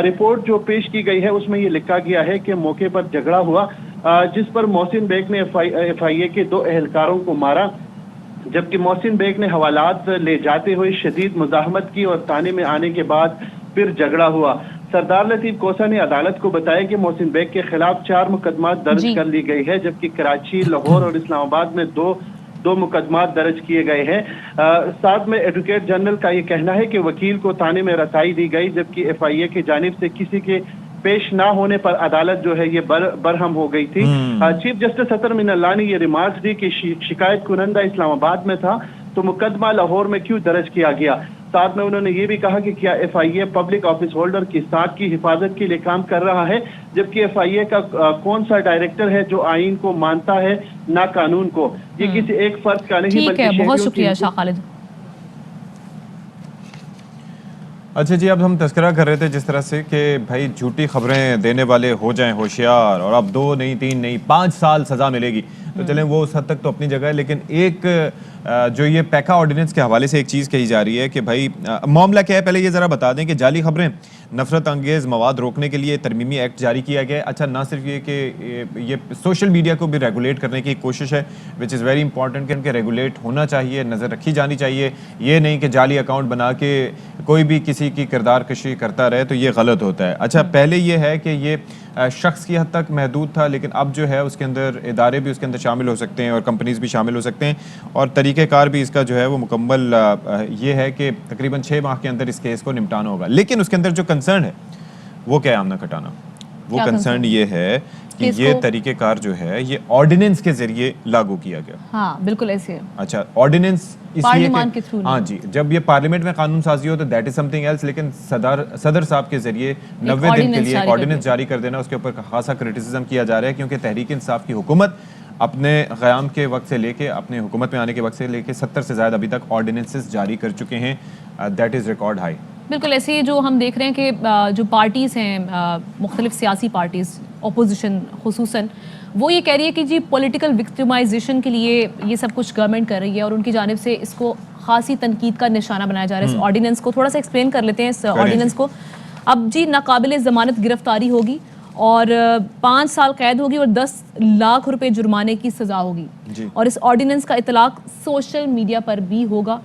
Speaker 8: رپورٹ جو پیش کی گئی ہے اس میں یہ لکھا گیا ہے کہ موقع پر جھگڑا ہوا, جس پر محسن بیگ نے FIA کے 2 اہلکاروں کو مارا, جبکہ محسن بیگ نے حوالات لے جاتے ہوئے شدید مزاحمت کی, اور تانے میں آنے کے بعد پھر جھگڑا ہوا. سردار لطیف کوسا نے عدالت کو بتایا کہ محسن بیگ کے خلاف 4 مقدمات درج کر لی گئی ہے, جبکہ کراچی, لاہور اور اسلام آباد میں دو مقدمات درج کیے گئے ہیں. ساتھ میں ایڈوکیٹ جنرل کا یہ کہنا ہے کہ وکیل کو تانے میں رسائی دی گئی, جبکہ FIA کی جانب سے کسی کے پیش نہ ہونے پر عدالت جو ہے یہ برہم ہو گئی تھی. چیف جسٹس اطہر بن اللہ نے یہ ریمارکس دی کہ شکایت کنندہ اسلام آباد میں تھا تو مقدمہ لاہور میں کیوں درج کیا گیا. ساتھ میں انہوں نے یہ بھی کہا کہ کیا FIA پبلک آفس ہولڈر کی ساکھ کی حفاظت کے لیے کام کر رہا ہے, جبکہ FIA کا کون سا ڈائریکٹر ہے جو آئین کو مانتا ہے نہ قانون کو. یہ کسی ایک فرد کا نہیں,
Speaker 1: بلکہ بہت شکریہ شاہ خالد.
Speaker 2: اچھا جی, اب ہم تذکرہ کر رہے تھے جس طرح سے کہ بھائی جھوٹی خبریں دینے والے ہو جائیں ہوشیار, اور اب 2 نہیں 3 نہیں 5 سال سزا ملے گی. تو چلیں وہ اس حد تک تو اپنی جگہ ہے, لیکن ایک جو یہ پیکا آرڈیننس کے حوالے سے ایک چیز کہی جا رہی ہے کہ بھائی معاملہ کیا ہے, پہلے یہ ذرا بتا دیں کہ جعلی خبریں, نفرت انگیز مواد روکنے کے لیے ترمیمی ایکٹ جاری کیا گیا ہے. اچھا, نہ صرف یہ کہ یہ سوشل میڈیا کو بھی ریگولیٹ کرنے کی کوشش ہے, وچ از ویری امپورٹنٹ کہ ان کے ریگولیٹ ہونا چاہیے, نظر رکھی جانی چاہیے. یہ نہیں کہ جعلی اکاؤنٹ بنا کے کوئی بھی کسی کی کردار کشی کرتا رہے, تو یہ غلط ہوتا ہے. اچھا, پہلے یہ ہے کہ یہ شخص کی حد تک محدود تھا, لیکن اب جو ہے اس کے اندر ادارے بھی اس کے اندر شامل ہو سکتے ہیں اور کمپنیز بھی شامل ہو سکتے ہیں, اور طریقہ کار بھی اس کا جو ہے وہ مکمل یہ ہے کہ تقریباً 6 ماہ کے اندر اس کیس کو نمٹانا ہوگا. لیکن اس کے اندر جو کنسرن ہے وہ کیا ہے آمنہ کھٹانا, وہ کنسرن یہ ہے کہ یہ طریقہ کار جو ہے یہ آرڈیننس کے ذریعے لاگو کیا گیا.
Speaker 1: ہاں بالکل ایسے ہے.
Speaker 2: اچھا, آرڈیننس
Speaker 1: پارلیمان کے تھرو,
Speaker 2: ہاں جی, جب یہ پارلیمنٹ میں قانون سازی ہو تو that is something else, لیکن صدر صاحب کے ذریعے 90 دن کے لیے ایک آرڈیننس جاری کر دینا, اس کے اوپر خاصا کرٹیسزم کیا جا رہا ہے, کیونکہ تحریک انصاف کی حکومت اپنے قیام کے وقت سے لے کے اپنے حکومت میں آنے کے وقت سے لے کے 70 سے زیادہ ابھی تک آرڈیننسز جاری کر چکے ہیں. That is record high.
Speaker 1: بالکل ایسے ہی جو ہم دیکھ رہے ہیں کہ جو پارٹیز ہیں, مختلف سیاسی پارٹیز, اپوزیشن خصوصاً, وہ یہ کہہ رہی ہے کہ جی پولیٹیکل وکٹمائزیشن کے لیے یہ سب کچھ گورنمنٹ کر رہی ہے, اور ان کی جانب سے اس کو خاصی تنقید کا نشانہ بنایا جا رہا ہے. اس آرڈیننس کو تھوڑا سا ایکسپلین کر لیتے ہیں. اس آرڈیننس کو اب جی ناقابل ضمانت گرفتاری ہوگی, اور 5 سال قید ہوگی اور 10 لاکھ روپے جرمانے کی سزا ہوگی اور اس آرڈیننس کا اطلاق سوشل میڈیا پر بھی ہوگا.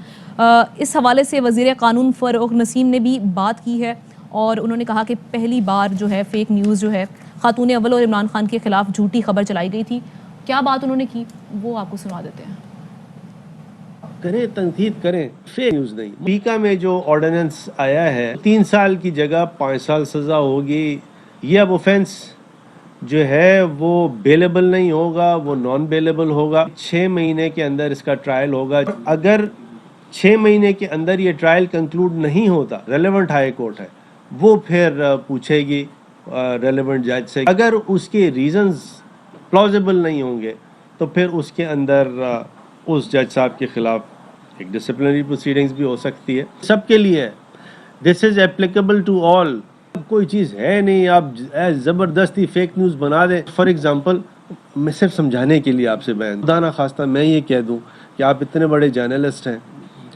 Speaker 1: اس حوالے سے وزیر قانون فاروق نسیم نے بھی بات کی ہے اور انہوں نے کہا کہ پہلی بار جو ہے فیک نیوز جو ہے خاتون اول اور عمران خان کے خلاف جھوٹی خبر چلائی گئی تھی. کیا بات انہوں نے کی وہ آپ کو سنا دیتے ہیں.
Speaker 9: کریں تنقید کریں, فیک نیوز نہیں. امریکہ میں جو آرڈیننس آیا ہے 3 سال کی جگہ 5 سال سزا ہوگی. یہ اب اوفینس جو ہے وہ بیلیبل نہیں ہوگا, وہ نان بیلیبل ہوگا. 6 مہینے کے اندر اس کا ٹرائل ہوگا. اگر 6 مہینے کے اندر یہ ٹرائل کنکلوڈ نہیں ہوتا, ریلیونٹ ہائی کورٹ ہے وہ پھر پوچھے گی ریلیونٹ جج سے. اگر اس کے ریزنز پلازیبل نہیں ہوں گے تو پھر اس کے اندر اس جج صاحب کے خلاف ایک ڈسپلنری پروسیڈنگز بھی ہو سکتی ہے. سب کے لیے دس از اپلیکیبل ٹو آل. کوئی چیز ہے نہیں آپ زبردستی فیک نیوز بنا دیں. فار ایگزامپل میں صرف سمجھانے کے لیے آپ سے بیان, خدا نہ خواستہ میں یہ کہہ دوں کہ آپ اتنے بڑے جرنلسٹ ہیں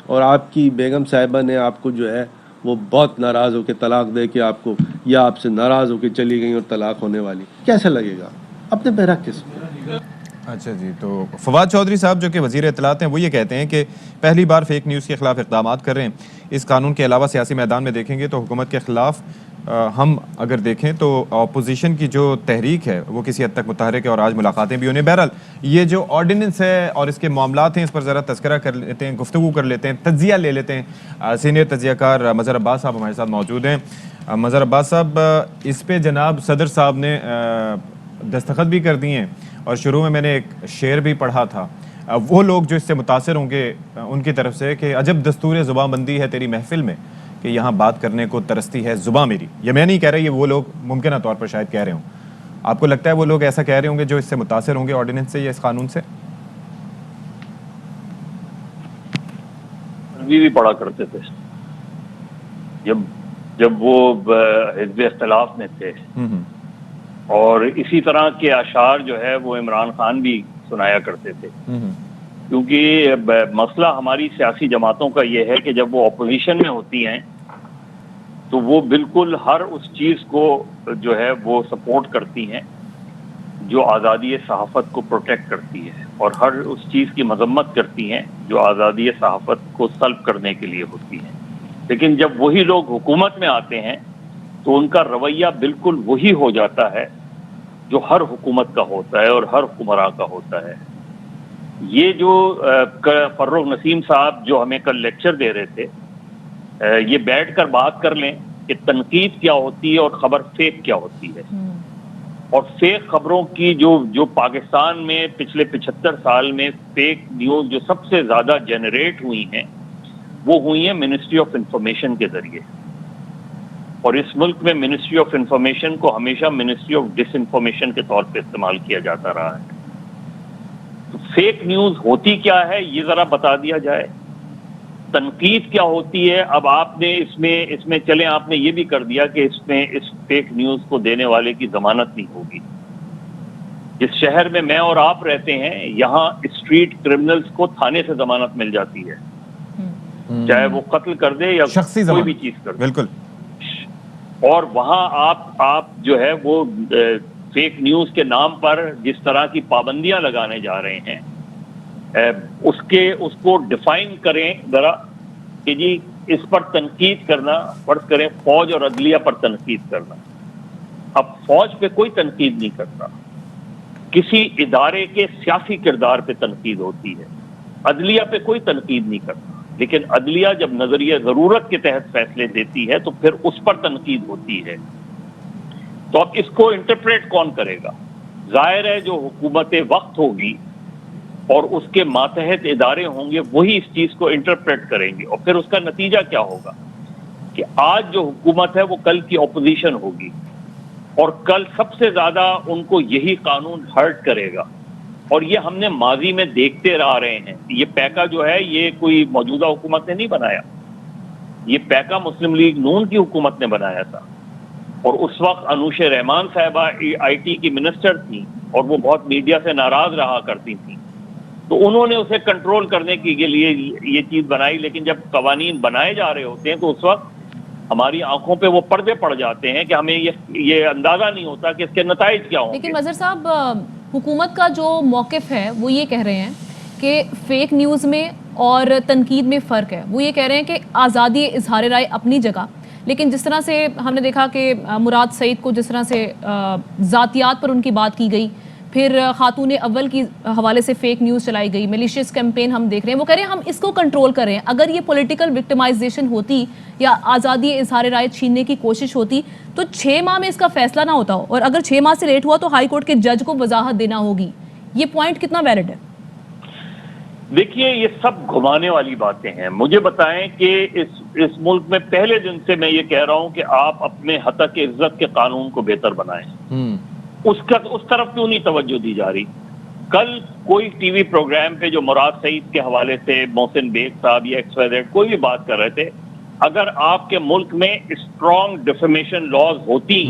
Speaker 9: اور آپ کی بیگم صاحبہ نے آپ کو جو ہے وہ بہت ناراض ہو کے طلاق دے کے آپ کو, یا آپ سے ناراض ہو کے چلی گئی اور طلاق ہونے والی, کیسا لگے گا؟ اپنے پہ رکھ کے سنیں.
Speaker 2: اچھا جی, تو فواد چودھری صاحب جو کہ وزیر اطلاعات ہیں وہ یہ کہتے ہیں کہ پہلی بار فیک نیوز کے خلاف اقدامات کر رہے ہیں. اس قانون کے علاوہ سیاسی میدان میں دیکھیں گے تو حکومت کے خلاف ہم اگر دیکھیں تو اپوزیشن کی جو تحریک ہے وہ کسی حد تک متحرک ہے اور آج ملاقاتیں بھی ہونے. بہرحال یہ جو آرڈیننس ہے اور اس کے معاملات ہیں اس پر ذرا تذکرہ کر لیتے ہیں, گفتگو کر لیتے ہیں, تجزیہ لے لیتے ہیں. سینئر تجزیہ کار مظہر عباس صاحب ہمارے ساتھ موجود ہیں. مظہر عباس صاحب, اس پہ جناب صدر صاحب نے دستخط بھی کر دیے ہیں اور شروع میں نے ایک شعر بھی پڑھا تھا. وہ لوگ جو اس سے متاثر ہوں گے ان کی طرف سے کہ عجب دستور زباں بندی ہے تیری محفل میں کہ یہاں بات کرنے کو ترستی ہے زباں میری. یہ میں نہیں کہہ رہا, یہ وہ لوگ ممکنہ طور پر شاید کہہ رہے ہوں. آپ کو لگتا ہے وہ لوگ ایسا کہہ رہے ہوں گے جو اس سے متاثر ہوں گے آرڈیننس سے یا اس قانون سے؟
Speaker 10: بھی پڑھا کرتے تھے جب وہ حزب اختلاف میں تھے, اور اسی طرح کے اشعار جو ہے وہ عمران خان بھی سنایا کرتے تھے. کیونکہ مسئلہ ہماری سیاسی جماعتوں کا یہ ہے کہ جب وہ اپوزیشن میں ہوتی ہیں تو وہ بالکل ہر اس چیز کو جو ہے وہ سپورٹ کرتی ہیں جو آزادی صحافت کو پروٹیکٹ کرتی ہے, اور ہر اس چیز کی مذمت کرتی ہیں جو آزادی صحافت کو سلب کرنے کے لیے ہوتی ہے. لیکن جب وہی لوگ حکومت میں آتے ہیں تو ان کا رویہ بالکل وہی ہو جاتا ہے جو ہر حکومت کا ہوتا ہے اور ہر حکمراں کا ہوتا ہے. یہ جو فاروق نسیم صاحب جو ہمیں کل لیکچر دے رہے تھے, یہ بیٹھ کر بات کر لیں کہ تنقید کیا ہوتی ہے اور خبر فیک کیا ہوتی ہے. اور فیک خبروں کی جو پاکستان میں پچھلے 75 سال میں فیک نیوز جو سب سے زیادہ جنریٹ ہوئی ہیں وہ ہوئی ہیں منسٹری آف انفارمیشن کے ذریعے. اور اس ملک میں منسٹری آف انفارمیشن کو ہمیشہ منسٹری آف ڈس انفارمیشن کے طور پہ استعمال کیا جاتا رہا ہے. تو فیک نیوز ہوتی کیا ہے یہ ذرا بتا دیا جائے, تنقید کیا ہوتی ہے. اب آپ نے اس میں چلیں آپ نے یہ بھی کر دیا کہ اس فیک نیوز کو دینے والے کی ضمانت نہیں ہوگی. جس شہر میں میں اور آپ رہتے ہیں یہاں اسٹریٹ کرمنلز کو تھانے سے ضمانت مل جاتی ہے, چاہے وہ قتل کر دے یا کوئی بھی چیز کر دے. بالکل. اور وہاں آپ جو ہے وہ فیک نیوز کے نام پر جس طرح کی پابندیاں لگانے جا رہے ہیں اس کو ڈیفائن کریں ذرا کہ جی اس پر تنقید کرنا, فرض کریں فوج اور عدلیہ پر تنقید کرنا. اب فوج پہ کوئی تنقید نہیں کرتا, کسی ادارے کے سیاسی کردار پہ تنقید ہوتی ہے. عدلیہ پہ کوئی تنقید نہیں کرتا, لیکن عدلیہ جب نظریہ ضرورت کے تحت فیصلے دیتی ہے تو پھر اس پر تنقید ہوتی ہے. تو اب اس کو انٹرپریٹ کون کرے گا؟ ظاہر ہے جو حکومت وقت ہوگی اور اس کے ماتحت ادارے ہوں گے وہی اس چیز کو انٹرپریٹ کریں گے. اور پھر اس کا نتیجہ کیا ہوگا کہ آج جو حکومت ہے وہ کل کی اپوزیشن ہوگی, اور کل سب سے زیادہ ان کو یہی قانون ہرٹ کرے گا. اور یہ ہم نے ماضی میں دیکھتے آ رہے ہیں. یہ پیکا جو ہے یہ کوئی موجودہ حکومت نے نہیں بنایا, یہ پیکا مسلم لیگ نون کی حکومت نے بنایا تھا. اور اس وقت انوش رحمان صاحبہ آئی ٹی کی منسٹر تھیں اور وہ بہت میڈیا سے ناراض رہا کرتی تھیں, تو انہوں نے اسے کنٹرول کرنے کے لیے یہ چیز بنائی. لیکن جب قوانین بنائے جا رہے ہوتے ہیں تو اس وقت ہماری آنکھوں پہ وہ پردے پڑ جاتے ہیں کہ ہمیں یہ اندازہ نہیں ہوتا کہ اس کے نتائج کیا ہوں گے.
Speaker 1: لیکن مظہر صاحب حکومت کا جو موقف ہے وہ یہ کہہ رہے ہیں کہ فیک نیوز میں اور تنقید میں فرق ہے. وہ یہ کہہ رہے ہیں کہ آزادی اظہار رائے اپنی جگہ، لیکن جس طرح سے ہم نے دیکھا کہ مراد سعید کو جس طرح سے ذاتیات پر ان کی بات کی گئی، پھر خاتون اول کی حوالے سے فیک نیوز چلائی گئی، میلیشیس کیمپین ہم دیکھ رہے ہیں. وہ کہہ رہے ہیں ہم اس کو کنٹرول کر رہے ہیں. اگر یہ پولیٹیکل وکٹمائزیشن ہوتی یا آزادی اظہار رائے چھیننے کی کوشش ہوتی تو 6 ماہ میں اس کا فیصلہ نہ ہوتا ہو، اور اگر 6 ماہ سے لیٹ ہوا تو ہائی کورٹ کے جج کو وضاحت دینا ہوگی. یہ پوائنٹ کتنا ویلڈ ہے؟
Speaker 10: دیکھیے یہ سب گھمانے والی باتیں ہیں. مجھے بتائیں کہ اس ملک میں پہلے دن سے میں یہ کہہ رہا ہوں کہ آپ اپنے حتق عزت کے قانون کو بہتر بنائیں. اس طرف کیوں نہیں توجہ دی جا رہی؟ کل کوئی ٹی وی پروگرام پہ جو مراد سعید کے حوالے سے محسن بیگ صاحب یا XYZ کوئی بھی بات کر رہے تھے، اگر آپ کے ملک میں اسٹرانگ ڈیفیمیشن لاز ہوتی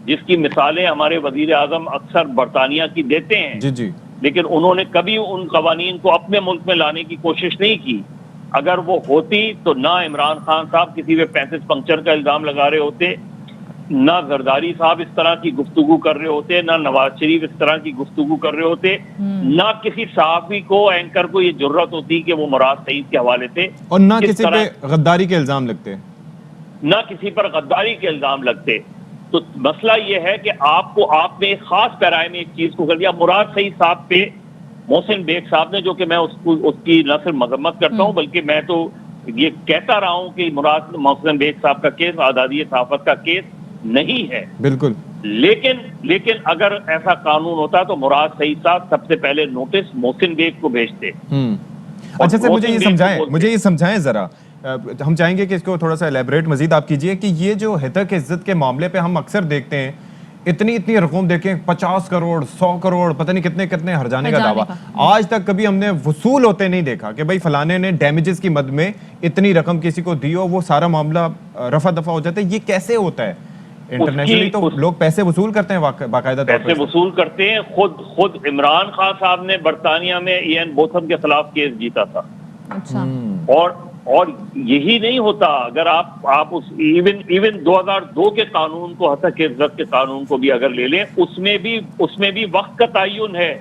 Speaker 10: جس کی مثالیں ہمارے وزیر اعظم اکثر برطانیہ کی دیتے ہیں،
Speaker 2: جی
Speaker 10: لیکن انہوں نے کبھی ان قوانین کو اپنے ملک میں لانے کی کوشش نہیں کی. اگر وہ ہوتی تو نہ عمران خان صاحب کسی پہ پینسز پنکچر کا الزام لگا رہے ہوتے، نہ زرداری صاحب اس طرح کی گفتگو کر رہے ہوتے، نہ نواز شریف اس طرح کی گفتگو کر رہے ہوتے، نہ کسی صحافی کو اینکر کو یہ جرت ہوتی کہ وہ مراد سعید کے حوالے سے،
Speaker 2: اور نہ کسی پہ غداری کے الزام لگتے،
Speaker 10: نہ کسی پر غداری کے الزام لگتے. تو مسئلہ یہ ہے کہ آپ نے ایک خاص پیرائے میں ایک چیز کو کر دیا. مراد سعید صاحب پہ محسن بیگ صاحب نے، جو کہ میں اس کی نہ صرف مذمت کرتا ہوں بلکہ میں تو یہ کہتا رہا ہوں کہ محسن بیگ صاحب کا کیس آزادی صحافت کا کیس نہیں ہے بالکل. لیکن اگر ایسا قانون ہوتا تو مراد سعید صاحب سب سے پہلے نوٹس محسن بیگ کو بھیجتے.
Speaker 2: اچھا سر مجھے یہ سمجھائیں ذرا، ہم چاہیں گے کہ اس کو تھوڑا سا ایلیبریٹ مزید آپ کیجئے کہ یہ جو حتق عزت کے معاملے پہ ہم اکثر دیکھتے ہیں اتنی رقم دیکھیں 50 کروڑ 100 کروڑ پتہ نہیں کتنے ہر جانے کا دعویٰ، آج تک کبھی ہم نے وصول ہوتے نہیں دیکھا کہ بھائی فلانے نے ڈیمیجز کی مد میں اتنی رقم کسی کو دی ہو، وہ سارا معاملہ رفع دفع ہو جاتا ہے. یہ کیسے ہوتا ہے؟ انٹرنیشنلی تو لوگ پیسے وصول کرتے ہیں، باقاعدہ
Speaker 10: پیسے وصول کرتے ہیں. خود عمران خان صاحب نے برطانیہ میں ایئن بوتھم کے خلاف کیس جیتا تھا. اچھا. اور یہی نہیں ہوتا. اگر آپ ایون 2002 کے قانون کو، حتق عزت کے قانون کو بھی اگر لے لیں، اس میں بھی وقت کا تعین ہے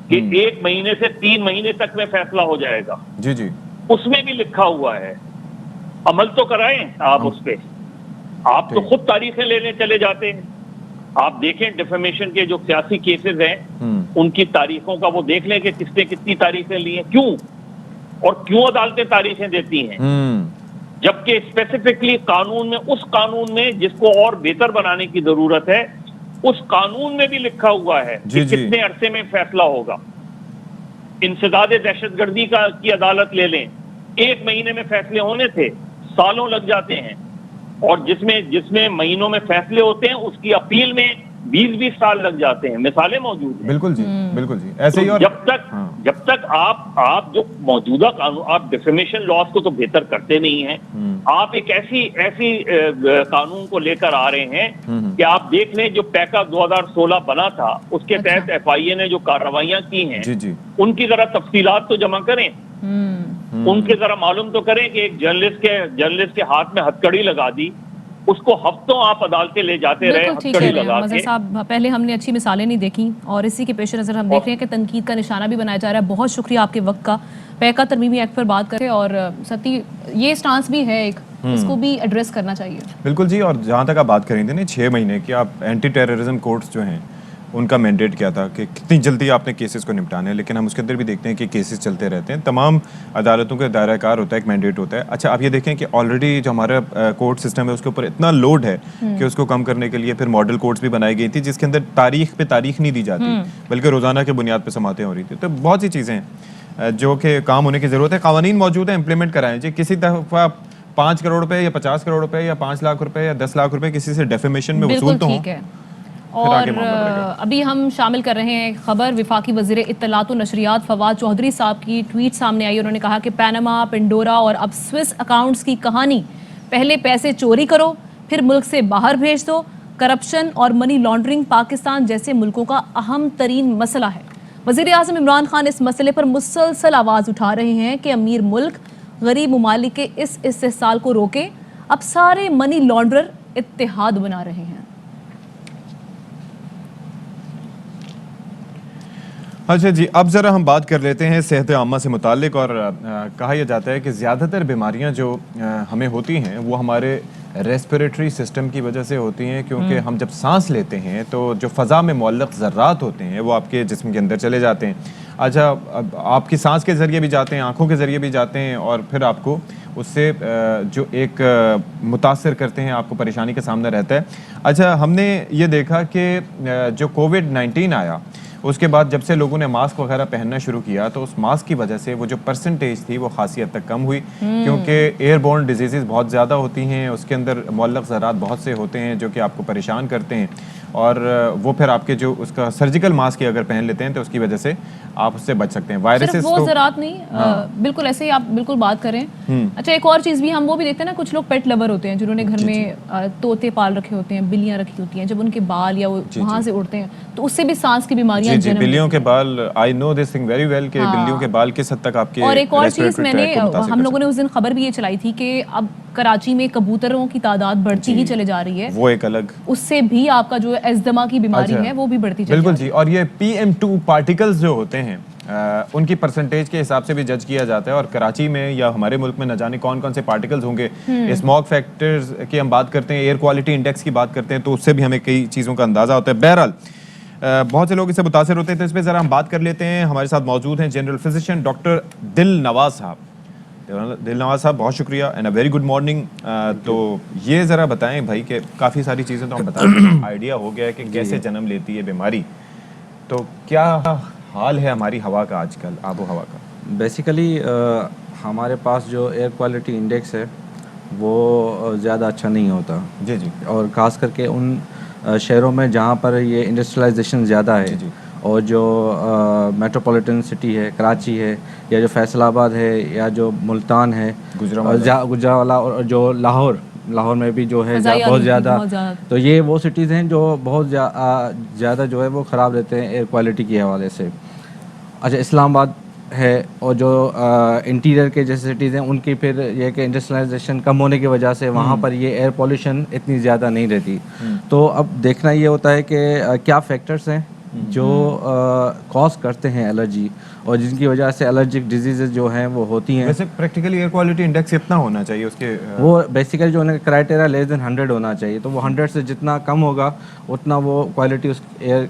Speaker 10: کہ 1 مہینے سے 3 مہینے تک میں فیصلہ ہو جائے گا.
Speaker 2: جی
Speaker 10: اس میں بھی لکھا ہوا ہے. عمل تو کرائیں آپ اس پہ. آپ تو خود تاریخیں لینے چلے جاتے ہیں. آپ دیکھیں ڈیفیمیشن کے جو سیاسی کیسز ہیں ان کی تاریخوں کا وہ دیکھ لیں کہ کس نے کتنی تاریخیں لی ہیں، کیوں اور کیوں عدالتیں تاریخیں دیتی ہیں. جبکہ اسپیسیفکلی اس قانون میں جس کو اور بہتر بنانے کی ضرورت ہے، اس قانون میں بھی لکھا ہوا ہے کہ کتنے عرصے میں فیصلہ ہوگا. انسداد دہشت گردی کی عدالت لے لیں، 1 مہینے میں فیصلے ہونے تھے، سالوں لگ جاتے ہیں. اور جس میں مہینوں میں فیصلے ہوتے ہیں اس کی اپیل میں 20 سال لگ جاتے ہیں. مثالیں موجود ہیں.
Speaker 2: بالکل جی ایسے ہی. اور
Speaker 10: جب تک آپ جو موجودہ قانون، آپ ڈیفیمیشن لاز کو تو بہتر کرتے نہیں ہیں. آپ ایک ایسی قانون کو لے کر آ رہے ہیں کہ آپ دیکھ لیں جو پیکا 2016 بنا تھا، اس کے تحت FIA نے جو کارروائیاں کی ہیں ان کی ذرا تفصیلات تو جمع کریں. ان کے ذرا معلوم تو کریں کہ ایک جرنلسٹ کے ہاتھ میں ہتھکڑی لگا دی، اس کو ہفتوں آپ عدالتیں لے جاتے رہے ہتھکڑی لگا کے.
Speaker 1: مظہر صاحب پہلے ہم نے اچھی مثالیں نہیں دیکھی، اور اسی کے پیش نظر ہم دیکھ رہے ہیں کہ تنقید کا نشانہ بھی بنایا جا رہا ہے. بہت شکریہ آپ کے وقت کا. پیکا ترمیمی ایکٹ پر بات کریں، اور ستی یہ سٹانس بھی ہے ایک، اس کو بھی ایڈریس کرنا چاہیے.
Speaker 2: بالکل جی. اور جہاں تک آپ بات کریں تھے نا 6 مہینے کی، آپ اینٹی ٹیررزم کورٹس جو ہیں ان کا مینڈیٹ کیا تھا کہ کتنی جلدی آپ نے کیسز کو نپٹانا ہے، لیکن ہم اس کے اندر بھی دیکھتے ہیں کہ کیسز چلتے رہتے ہیں. تمام عدالتوں کا دائرہ کار ہوتا ہے، ایک مینڈیٹ ہوتا ہے. اچھا آپ یہ دیکھیں کہ آلریڈی جو ہمارا کورٹ سسٹم ہے اس کے اوپر اتنا لوڈ ہے کہ اس کو کم کرنے کے لیے پھر ماڈل کورٹس بھی بنائی گئی تھی جس کے اندر تاریخ پہ تاریخ نہیں دی جاتی بلکہ روزانہ کے بنیاد پہ سماعتیں ہو رہی تھی. تو بہت سی چیزیں ہیں جو کہ کام ہونے کی ضرورت ہے. قوانین موجود ہیں، امپلیمنٹ کرائیں جی. کسی دفعہ 5 کروڑ روپے یا 50 کروڑ روپے یا 5 لاکھ روپے یا 10 لاکھ روپے کسی سے ڈیفیمیشن میں وصول تو ہوں.
Speaker 1: اور ابھی ہم شامل کر رہے ہیں خبر. وفاقی وزیر اطلاعات و نشریات فواد چودھری صاحب کی ٹویٹ سامنے آئی. انہوں نے کہا کہ پیناما، پنڈورا اور اب سوئس اکاؤنٹس کی کہانی، پہلے پیسے چوری کرو پھر ملک سے باہر بھیج دو. کرپشن اور منی لانڈرنگ پاکستان جیسے ملکوں کا اہم ترین مسئلہ ہے. وزیر اعظم عمران خان اس مسئلے پر مسلسل آواز اٹھا رہے ہیں کہ امیر ملک غریب ممالک کے اس استحصال کو روکے. اب سارے منی لانڈرر اتحاد بنا رہے ہیں.
Speaker 2: اچھا جی، اب ذرا ہم بات کر لیتے ہیں صحت عامہ سے متعلق. اور کہا یہ جاتا ہے کہ زیادہ تر بیماریاں جو ہمیں ہوتی ہیں وہ ہمارے ریسپریٹری سسٹم کی وجہ سے ہوتی ہیں، کیونکہ ہم جب سانس لیتے ہیں تو جو فضا میں معلق ذرات ہوتے ہیں وہ آپ کے جسم کے اندر چلے جاتے ہیں. اچھا، آپ کی سانس کے ذریعے بھی جاتے ہیں، آنکھوں کے ذریعے بھی جاتے ہیں، اور پھر آپ کو اس سے جو ایک متاثر کرتے ہیں، آپ کو پریشانی کا سامنا رہتا ہے. اچھا، ہم نے یہ دیکھا کہ جو کووڈ-19 آیا اس کے بعد جب سے لوگوں نے ماسک وغیرہ پہننا شروع کیا تو اس ماسک کی وجہ سے وہ جو پرسنٹیج تھی وہ خاصی حد تک کم ہوئی، کیونکہ ایئر بورن ڈیزیزز بہت زیادہ ہوتی ہیں، اس کے اندر معلق ذرات بہت سے ہوتے ہیں جو کہ آپ کو پریشان کرتے ہیں، اور وہ پھر آپ کے جو اس کا سرجیکل ماسک اگر پہن لیتے ہیں تو اس کی وجہ سے آپ اس سے بچ سکتے ہیں. وائرسز
Speaker 1: صرف وہ ذرات نہیں، بالکل ایسے ہی آپ بالکل بات کریں. اچھا، ایک اور چیز بھی ہم وہ بھی دیکھتے ہیں نا، کچھ لوگ پیٹ لور ہوتے ہیں جنہوں نے گھر میں طوطے پال رکھے ہوتے ہیں، بلیاں رکھی ہوتی ہیں، جب ان کے بال یا وہاں سے اڑتے ہیں تو اس سے بھی سانس کی بیماریاں جنم لیتی ہیں.
Speaker 2: بلیوں کے بال، آئی نو دس تھنگ ویری ویل کہ بلیوں کے بال کس حد تک آپ کے.
Speaker 1: اور ایک اور چیز میں نے، ہم لوگوں نے اس دن خبر بھی یہ چلائی تھی کہ اب کراچی میں کبوتروں کی تعداد بڑھتی ہی چلے جا رہی ہے،
Speaker 2: وہ ایک الگ،
Speaker 1: اس سے بھی آپ کا جو ایزدما کی بیماری ہے وہ بھی بڑھتی چلی جا رہی ہے.
Speaker 2: بالکل جی. اور یہ PM2 پارٹیکلز جو ہوتے ہیں ان کی پرسنٹیج کے حساب سے بھی جج کیا جاتا ہے، اور کراچی میں یا ہمارے ملک میں نہ جانے کون کون سے پارٹیکلز ہوں گے. اسموگ فیکٹرز کی ہم بات کرتے ہیں، ایئر کوالٹی انڈیکس کی بات کرتے ہیں، تو اس سے بھی ہمیں کئی چیزوں کا اندازہ ہوتا ہے. بہرحال بہت سے لوگ اس سے متاثر ہوتے ہیں، تو اس پہ ذرا ہم بات کر لیتے ہیں. ہمارے ساتھ موجود ہیں جنرل فزیشین ڈاکٹر دل نواز صاحب. دل نواز صاحب، بہت شکریہ and a very good morning. تو یہ ذرا بتائیں بھائی کہ کافی ساری چیزیں تو ہم بتائیں، آئیڈیا ہو گیا ہے کہ کیسے جنم لیتی ہے بیماری، تو کیا حال ہے ہماری ہوا کا آج کل، آب و ہوا کا؟
Speaker 11: بیسیکلی ہمارے پاس جو ایئر کوالٹی انڈیکس ہے وہ زیادہ اچھا نہیں ہوتا.
Speaker 2: جی جی.
Speaker 11: اور خاص کر کے ان شہروں میں جہاں پر یہ انڈسٹریلائزیشن زیادہ ہے، اور جو میٹروپولیٹن سٹی ہے، کراچی ہے، یا جو فیصل آباد ہے، یا جو ملتان ہے، گجرانوالہ، اور جو لاہور میں بھی جو ہے بہت زیادہ. تو یہ وہ سٹیز ہیں جو بہت زیادہ جو ہے وہ خراب رہتے ہیں ایئر کوالٹی کے حوالے سے. اچھا، اسلام آباد ہے، اور جو انٹیریئر کے جیسے سٹیز ہیں ان کی پھر یہ کہ انڈسٹریلائزیشن کم ہونے کی وجہ سے وہاں پر یہ ایئر پولیوشن اتنی زیادہ نہیں رہتی. تو اب دیکھنا یہ ہوتا ہے کہ کیا فیکٹرز ہیں جو کاز کرتے ہیں الرجی، اور جن کی وجہ سے الرجک ڈیزیزز جو ہیں وہ ہوتی ہیں.
Speaker 2: ویسے پریکٹیکلی ایئر کوالٹی انڈیکس اتنا ہونا چاہیے اس کے،
Speaker 11: وہ بیسیکلی جو کرائٹیریا لیس دین 100 ہونا چاہیے. تو وہ 100 سے جتنا کم ہوگا اتنا وہ کوالٹی، اس ایئر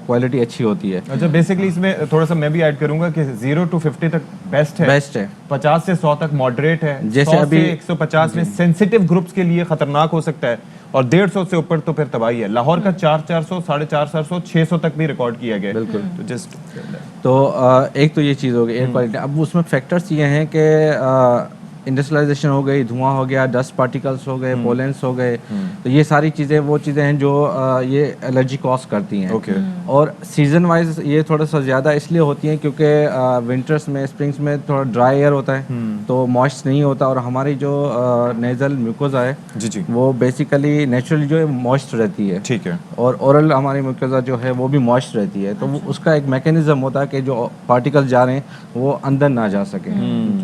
Speaker 11: کوالٹی اچھی ہوتی ہے.
Speaker 2: اچھا، بیسکلی اس میں تھوڑا سا میں بھی ایڈ کروں گا کہ 0 to 50 تک بیسٹ ہے، 50 سے 100 تک ماڈریٹ ہے،
Speaker 11: جیسے ابھی
Speaker 2: 150 میں سینسیٹیو گروپس کے لیے خطرناک ہو سکتا ہے، اور 150 سے اوپر تو پھر تباہی ہے. لاہور کا 400 450 600 تک بھی ریکارڈ کیا گیا. بالکل. تو جسٹ
Speaker 11: تو ایک تو یہ چیز ہو گئی ایئر کوالٹی. اب اس میں فیکٹرز یہ ہیں کہ انڈسٹریلائزیشن ہو گئی، دھواں ہو گیا، ڈسٹ پارٹیکلس ہو گئے، پولنس ہو گئے. تو یہ ساری چیزیں وہ چیزیں ہیں جو یہ الرجی کاز کرتی ہیں. اور سیزن وائز یہ تھوڑا سا زیادہ اس لیے ہوتی ہیں کیونکہ ونٹرس میں، اسپرنگس میں تھوڑا ڈرائی ایئر ہوتا ہے تو موئسٹ نہیں ہوتا، اور ہماری جو نیزل میوکوزا ہے وہ بیسیکلی نیچرلی جو ہے موئسٹ رہتی ہے.
Speaker 2: ٹھیک ہے. اور
Speaker 11: اورل ہماری میوکوزا جو ہے وہ بھی موئسٹ رہتی ہے. تو اس کا ایک میکینزم ہوتا ہے کہ جو پارٹیکل جا رہے ہیں وہ اندر نہ جا سکیں،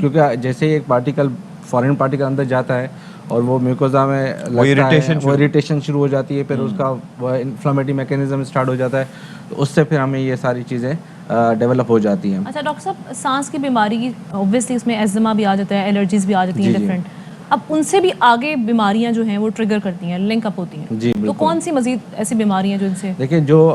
Speaker 11: کیونکہ جیسے ہی ایک پارٹیکل فارن پارٹیکل اندر جاتا ہے اور وہ میوکوزا میں لگتا ہے، وہ اریٹیشن شروع ہو جاتی ہے، پھر اس کا وہ انفلامیٹری میکینزم اسٹارٹ ہو جاتا ہے. تو اس سے پھر ہمیں یہ ساری چیزیں ڈیولپ ہو جاتی ہیں.
Speaker 1: اچھا ڈاکٹر صاحب، سانس کی بیماری اوبویسلی اس میں ایزما بھی آ جاتا ہے، الرجیز بھی آ جاتی ہیں ڈفرینٹ. اب ان سے بھی آگے بیماریاں جو ہیں وہ ٹریگر کرتی ہیں، لنک اپ ہوتی ہیں. تو کون سی مزید ایسی بیماریاں جو ان سے؟
Speaker 11: دیکھیں، جو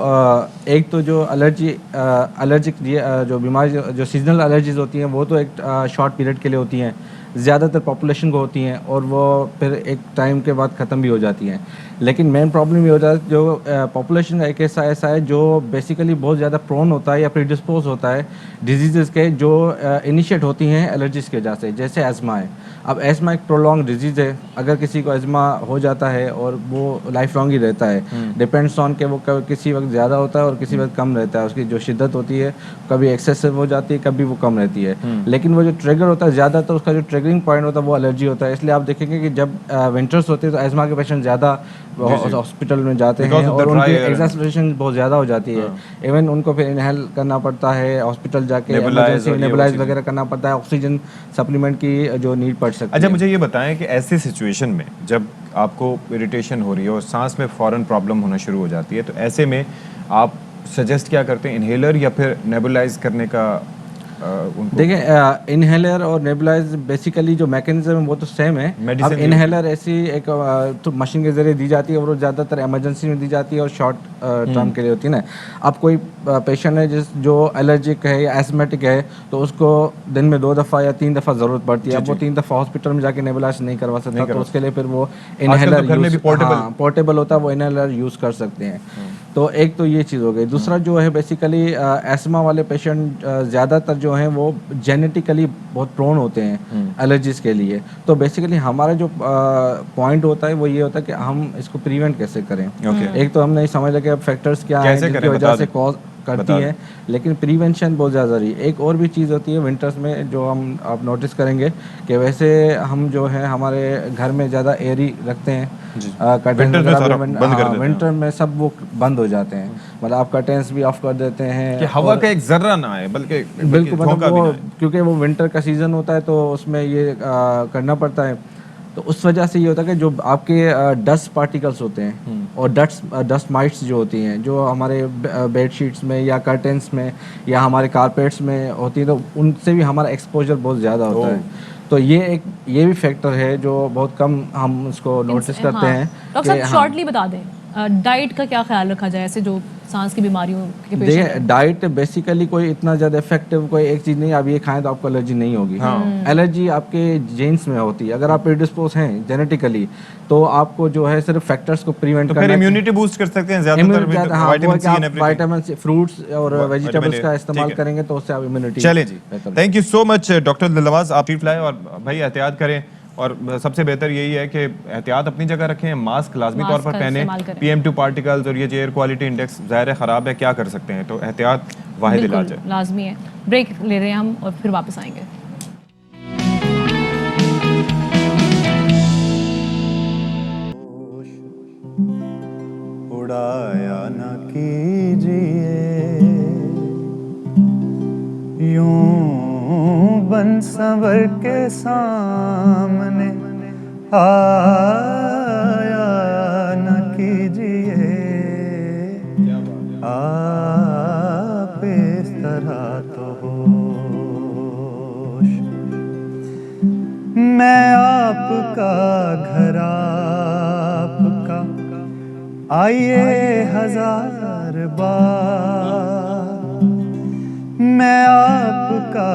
Speaker 11: ایک تو جو الرجک جو بیماری جو سیزنل الرجیز ہوتی ہیں وہ تو ایک شارٹ پیریڈ کے لیے ہوتی ہیں، زیادہ تر پاپولیشن کو ہوتی ہیں، اور وہ پھر ایک ٹائم کے بعد ختم بھی ہو جاتی ہیں. لیکن مین پرابلم یہ ہوتا ہے جو پاپولیشن کا ایک ایسا ہے جو بیسیکلی بہت زیادہ پرون ہوتا ہے یا پریڈسپوز ہوتا ہے ڈیزیزز کے، جو انیشیٹ ہوتی ہیں الرجیز کی وجہ سے، جیسے ایزما ہے. اب ایزما ایک پرولونگ ڈیزیز ہے. اگر کسی کو ایزما ہو جاتا ہے اور وہ لائف لانگ ہی رہتا ہے، ڈپینڈس آن کہ وہ کسی وقت زیادہ ہوتا ہے اور کسی وقت کم رہتا ہے. اس کی جو شدت ہوتی ہے کبھی ایکسیسو ہو جاتی ہے، کبھی وہ کم رہتی ہے. لیکن وہ جو ٹریگر ہوتا ہے زیادہ تر، اس کا جو ٹریگرنگ پوائنٹ ہوتا ہے وہ الرجی ہوتا ہے. اس لیے آپ دیکھیں گے کہ جب ونٹرس ہوتے ہیں تو ایزما کے پیشنٹ زیادہ ہاسپٹل میں جاتے ہیں اور ان کی ایگزاسپریشن بہت زیادہ ہو جاتی ہے. ایون ان کو پھر انہیل کرنا پڑتا ہے، ہاسپٹل جا کے ایمرجنسی نیبولائز وغیرہ کرنا پڑتا ہے، آکسیجن سپلیمنٹ کی جو نیڈ پڑتی بچ سکتی
Speaker 2: اچھا
Speaker 11: ہے.
Speaker 2: مجھے یہ بتائیں کہ ایسی سچویشن میں جب آپ کو اریٹیشن ہو رہی ہے اور سانس میں فوراً پرابلم ہونا شروع ہو جاتی ہے تو ایسے میں آپ سجیسٹ کیا کرتے ہیں, انہیلر یا پھر نیبولائز کرنے کا ان کو؟
Speaker 11: دیکھیں انہیلر اور نیبولائز بیسیکلی جو میکینزم ہے وہ تو سیم ہے. اب انہیلر ایسی ایک تو مشین کے ذریعے دی جاتی ہے اور وہ زیادہ تر ایمرجنسی میں دی جاتی ہے اور شارٹ ٹرم کے لیے ہوتی ہے نا. اب کوئی پیشنٹ ہے جو الرجک ہے یا ایسمیٹک ہے تو اس کو دن میں 2 دفعہ یا 3 دفعہ ضرورت پڑتی ہے. اب وہ 3 دفعہ ہاسپٹل میں جا کے نیبولائز نہیں کروا سکتا تو اس کے لیے پھر وہ انہیلر پورٹیبل ہوتا ہے, وہ انہیلر یوز کر سکتے ہیں. تو ایک تو یہ چیز ہو گئی. دوسرا جو ہے بیسیکلی ایسما والے پیشنٹ زیادہ تر جو ہیں وہ جینیٹیکلی بہت پرون ہوتے ہیں الرجیز کے لیے. تو بیسیکلی ہمارا جو پوائنٹ ہوتا ہے وہ یہ ہوتا ہے کہ ہم اس کو پریونٹ کیسے کریں. ایک تو ہم نہیں سمجھ لگے اب فیکٹرز کیا ہیں جن کی وجہ سے کاز کرتی ہے, لیکن پریونشن بہت زیادہ ضروری ہے. ایک اور بھی چیز ہوتی ہے ونٹرز میں جو ہم آپ نوٹس کریں گے کہ ویسے ہم جو ہے ہمارے گھر میں زیادہ ایری رکھتے ہیں, ونٹر میں سب وہ بند ہو جاتے ہیں, مطلب آپ کرٹنس بھی آف کر دیتے ہیں
Speaker 2: کہ ہوا کا ایک ذرہ نہ آئے بلکہ
Speaker 11: بالکل, مطلب وہ کیونکہ وہ ونٹر کا سیزن ہوتا ہے تو اس میں یہ کرنا پڑتا ہے. تو اس وجہ سے یہ ہوتا ہے کہ جو آپ کے ڈسٹ پارٹیکلس ہوتے ہیں اور ڈسٹ مائٹس جو ہوتی ہیں جو ہمارے بیڈ شیٹس میں یا کرٹنس میں یا ہمارے کارپیٹس میں ہوتی ہیں تو ان سے بھی ہمارا ایکسپوجر بہت زیادہ ہوتا ہے. تو یہ بھی فیکٹر ہے جو بہت کم ہم اس کو نوٹس کرتے ہیں.
Speaker 1: ڈاکٹر صاحب شارٹلی بتا دیں ڈائٹ کا کیا خیال رکھا جائے ایسے جو سانس کی بیماریوں کے پیش
Speaker 11: دیکھیں ڈائٹ بیسیکلی کوئی اتنا زیادہ افیکٹو کوئی ایک چیز نہیں, آپ یہ کھائیں تو آپ کو الرجی نہیں ہوگی. الرجی آپ کے جینس میں ہوتی ہے. اگر آپ پریڈسپوز ہیں جینیٹیکلی تو آپ کو جو ہے صرف فیکٹرز کو پریونٹ کرنا ہے.
Speaker 2: امیونٹی بوسٹ کر سکتے ہیں زیادہ
Speaker 11: وائٹامن سی فروٹس اور ویجیٹیبلز کا استعمال کریں گے تو اس سے آپ امیونٹی.
Speaker 2: چلیں جی, thank you so much doctor Dilnawaz, آپ ٹریٹ لائیں اور بھائی احتیاط کریں. اور سب سے بہتر یہی ہے کہ احتیاط اپنی جگہ رکھیں, ماسک لازمی طور پر پہنیں. PM2 پارٹیکلز اور یہ جو ایئر کوالٹی انڈیکس ظاہر خراب ہے, کیا کر سکتے ہیں, تو احتیاط واحد علاج ہے.
Speaker 1: لازمی ہے. بریک لے رہے ہیں ہم اور پھر واپس آئیں گے.
Speaker 12: اڑایا نہ کیجیے یوں بن سنور کے سامنے آیا نہ کیجیے آپ اس طرح تو ہوش. میں آپ کا گھر آپ کا آئیے 1000 بار, میں آپ کا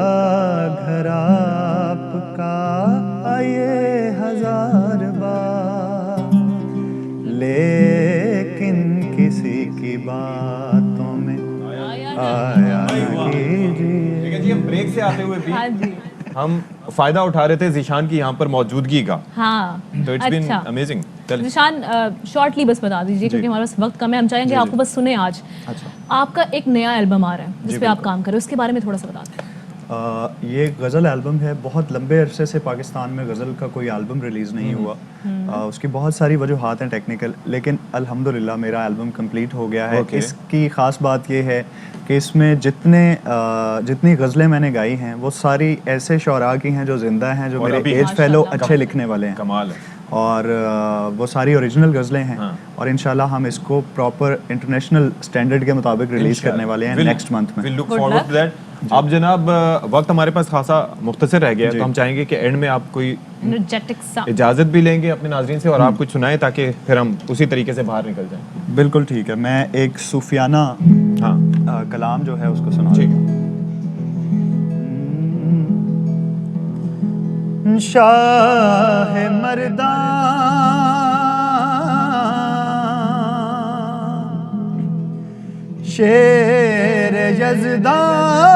Speaker 12: گھر آپ کا آئیے 1000 بار, لیکن کسی کی باتوں میں آیا نہ کیجیے.
Speaker 2: جی ہم بریک سے آتے ہوئے بھی ہم فائدہ اٹھا رہے تھے ذیشان کی یہاں پر موجودگی کا.
Speaker 1: ہاں
Speaker 2: تو it's been amazing.
Speaker 1: Zeeshan shortly بس بتا دیجیے کیونکہ ہمارے پاس وقت کم ہے, ہم چاہیں گے آپ کو بس سنیں. آج آپ کا ایک نیا البم آ رہا ہے جس پہ آپ کام کر رہے ہیں, اس کے بارے میں تھوڑا سا بتا دیں.
Speaker 12: یہ غزل البم ہے. بہت لمبے عرصے سے پاکستان میں غزل کا کوئی البم ریلیز نہیں ہوا. اس کی بہت ساری وجوہات ہیں ٹیکنیکل, لیکن الحمدللہ میرا البم کمپلیٹ ہو گیا ہے. اس کی خاص بات یہ ہے کہ اس میں جتنی غزلیں میں نے گائی ہیں وہ ساری ایسے شعراء کی ہیں جو زندہ ہیں, جو میرے ایج فیلو اچھے لکھنے والے ہیں.
Speaker 2: کمال ہے.
Speaker 12: اور وہ ساری اوریجنل غزلیں ہیں اور انشاءاللہ ہم اس کو پراپر انٹرنیشنل سٹینڈرڈ کے مطابق ریلیز کرنے والے ہیں نیکسٹ منتھ میں.
Speaker 2: وی لک فارورڈ ٹو دیٹ. اب جناب وقت ہمارے پاس خاصا مختصر رہ گیا ہے, تو ہم چاہیں گے کہ اینڈ میں آپ کوئی اجازت بھی لیں گے اپنے ناظرین سے اور آپ کچھ سنائیں تاکہ پھر ہم اسی طریقے سے باہر نکل جائیں.
Speaker 12: بالکل ٹھیک ہے, میں ایک صوفیانہ کلام جو ہے اس کو سنا. شاہ مردان شیر یزدان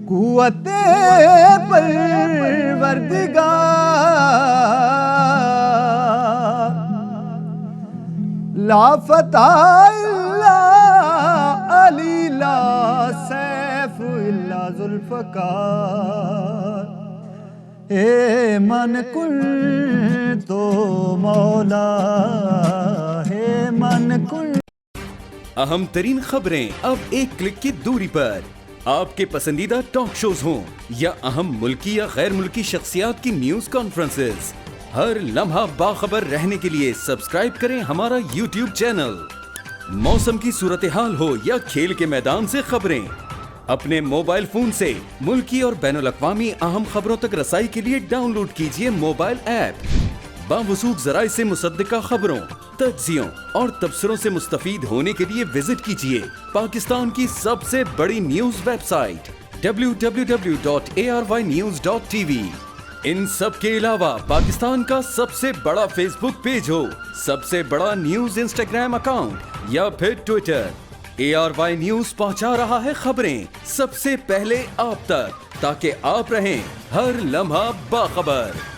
Speaker 12: قوت پروردگار لا فتح الا علی لا سیف الا ذوالفقار اے من کن تو مولا ہے من کن.
Speaker 13: اہم ترین خبریں اب ایک کلک کی دوری پر. آپ کے پسندیدہ ٹاک شوز ہوں یا اہم ملکی یا غیر ملکی شخصیات کی نیوز کانفرنسز، ہر لمحہ باخبر رہنے کے لیے سبسکرائب کریں ہمارا YouTube چینل۔ موسم کی صورتحال ہو یا کھیل کے میدان سے خبریں، اپنے موبائل فون سے ملکی اور بین الاقوامی اہم خبروں تک رسائی کے لیے ڈاؤن لوڈ کیجیے موبائل ایپ۔ باوثوق ذرائع سے مصدقہ خبروں، تجزیوں اور تبصروں سے مستفید ہونے کے لیے وزٹ کیجیے پاکستان کی سب سے بڑی نیوز ویب سائٹ www.arYnews.tv۔ ان سب کے علاوہ پاکستان کا سب سے بڑا فیس بک پیج ہو، سب سے بڑا نیوز انسٹاگرام اکاؤنٹ یا پھر ٹویٹر، ARY نیوز پہنچا رہا ہے خبریں سب سے پہلے آپ تک، تاکہ آپ رہیں ہر لمحہ باخبر۔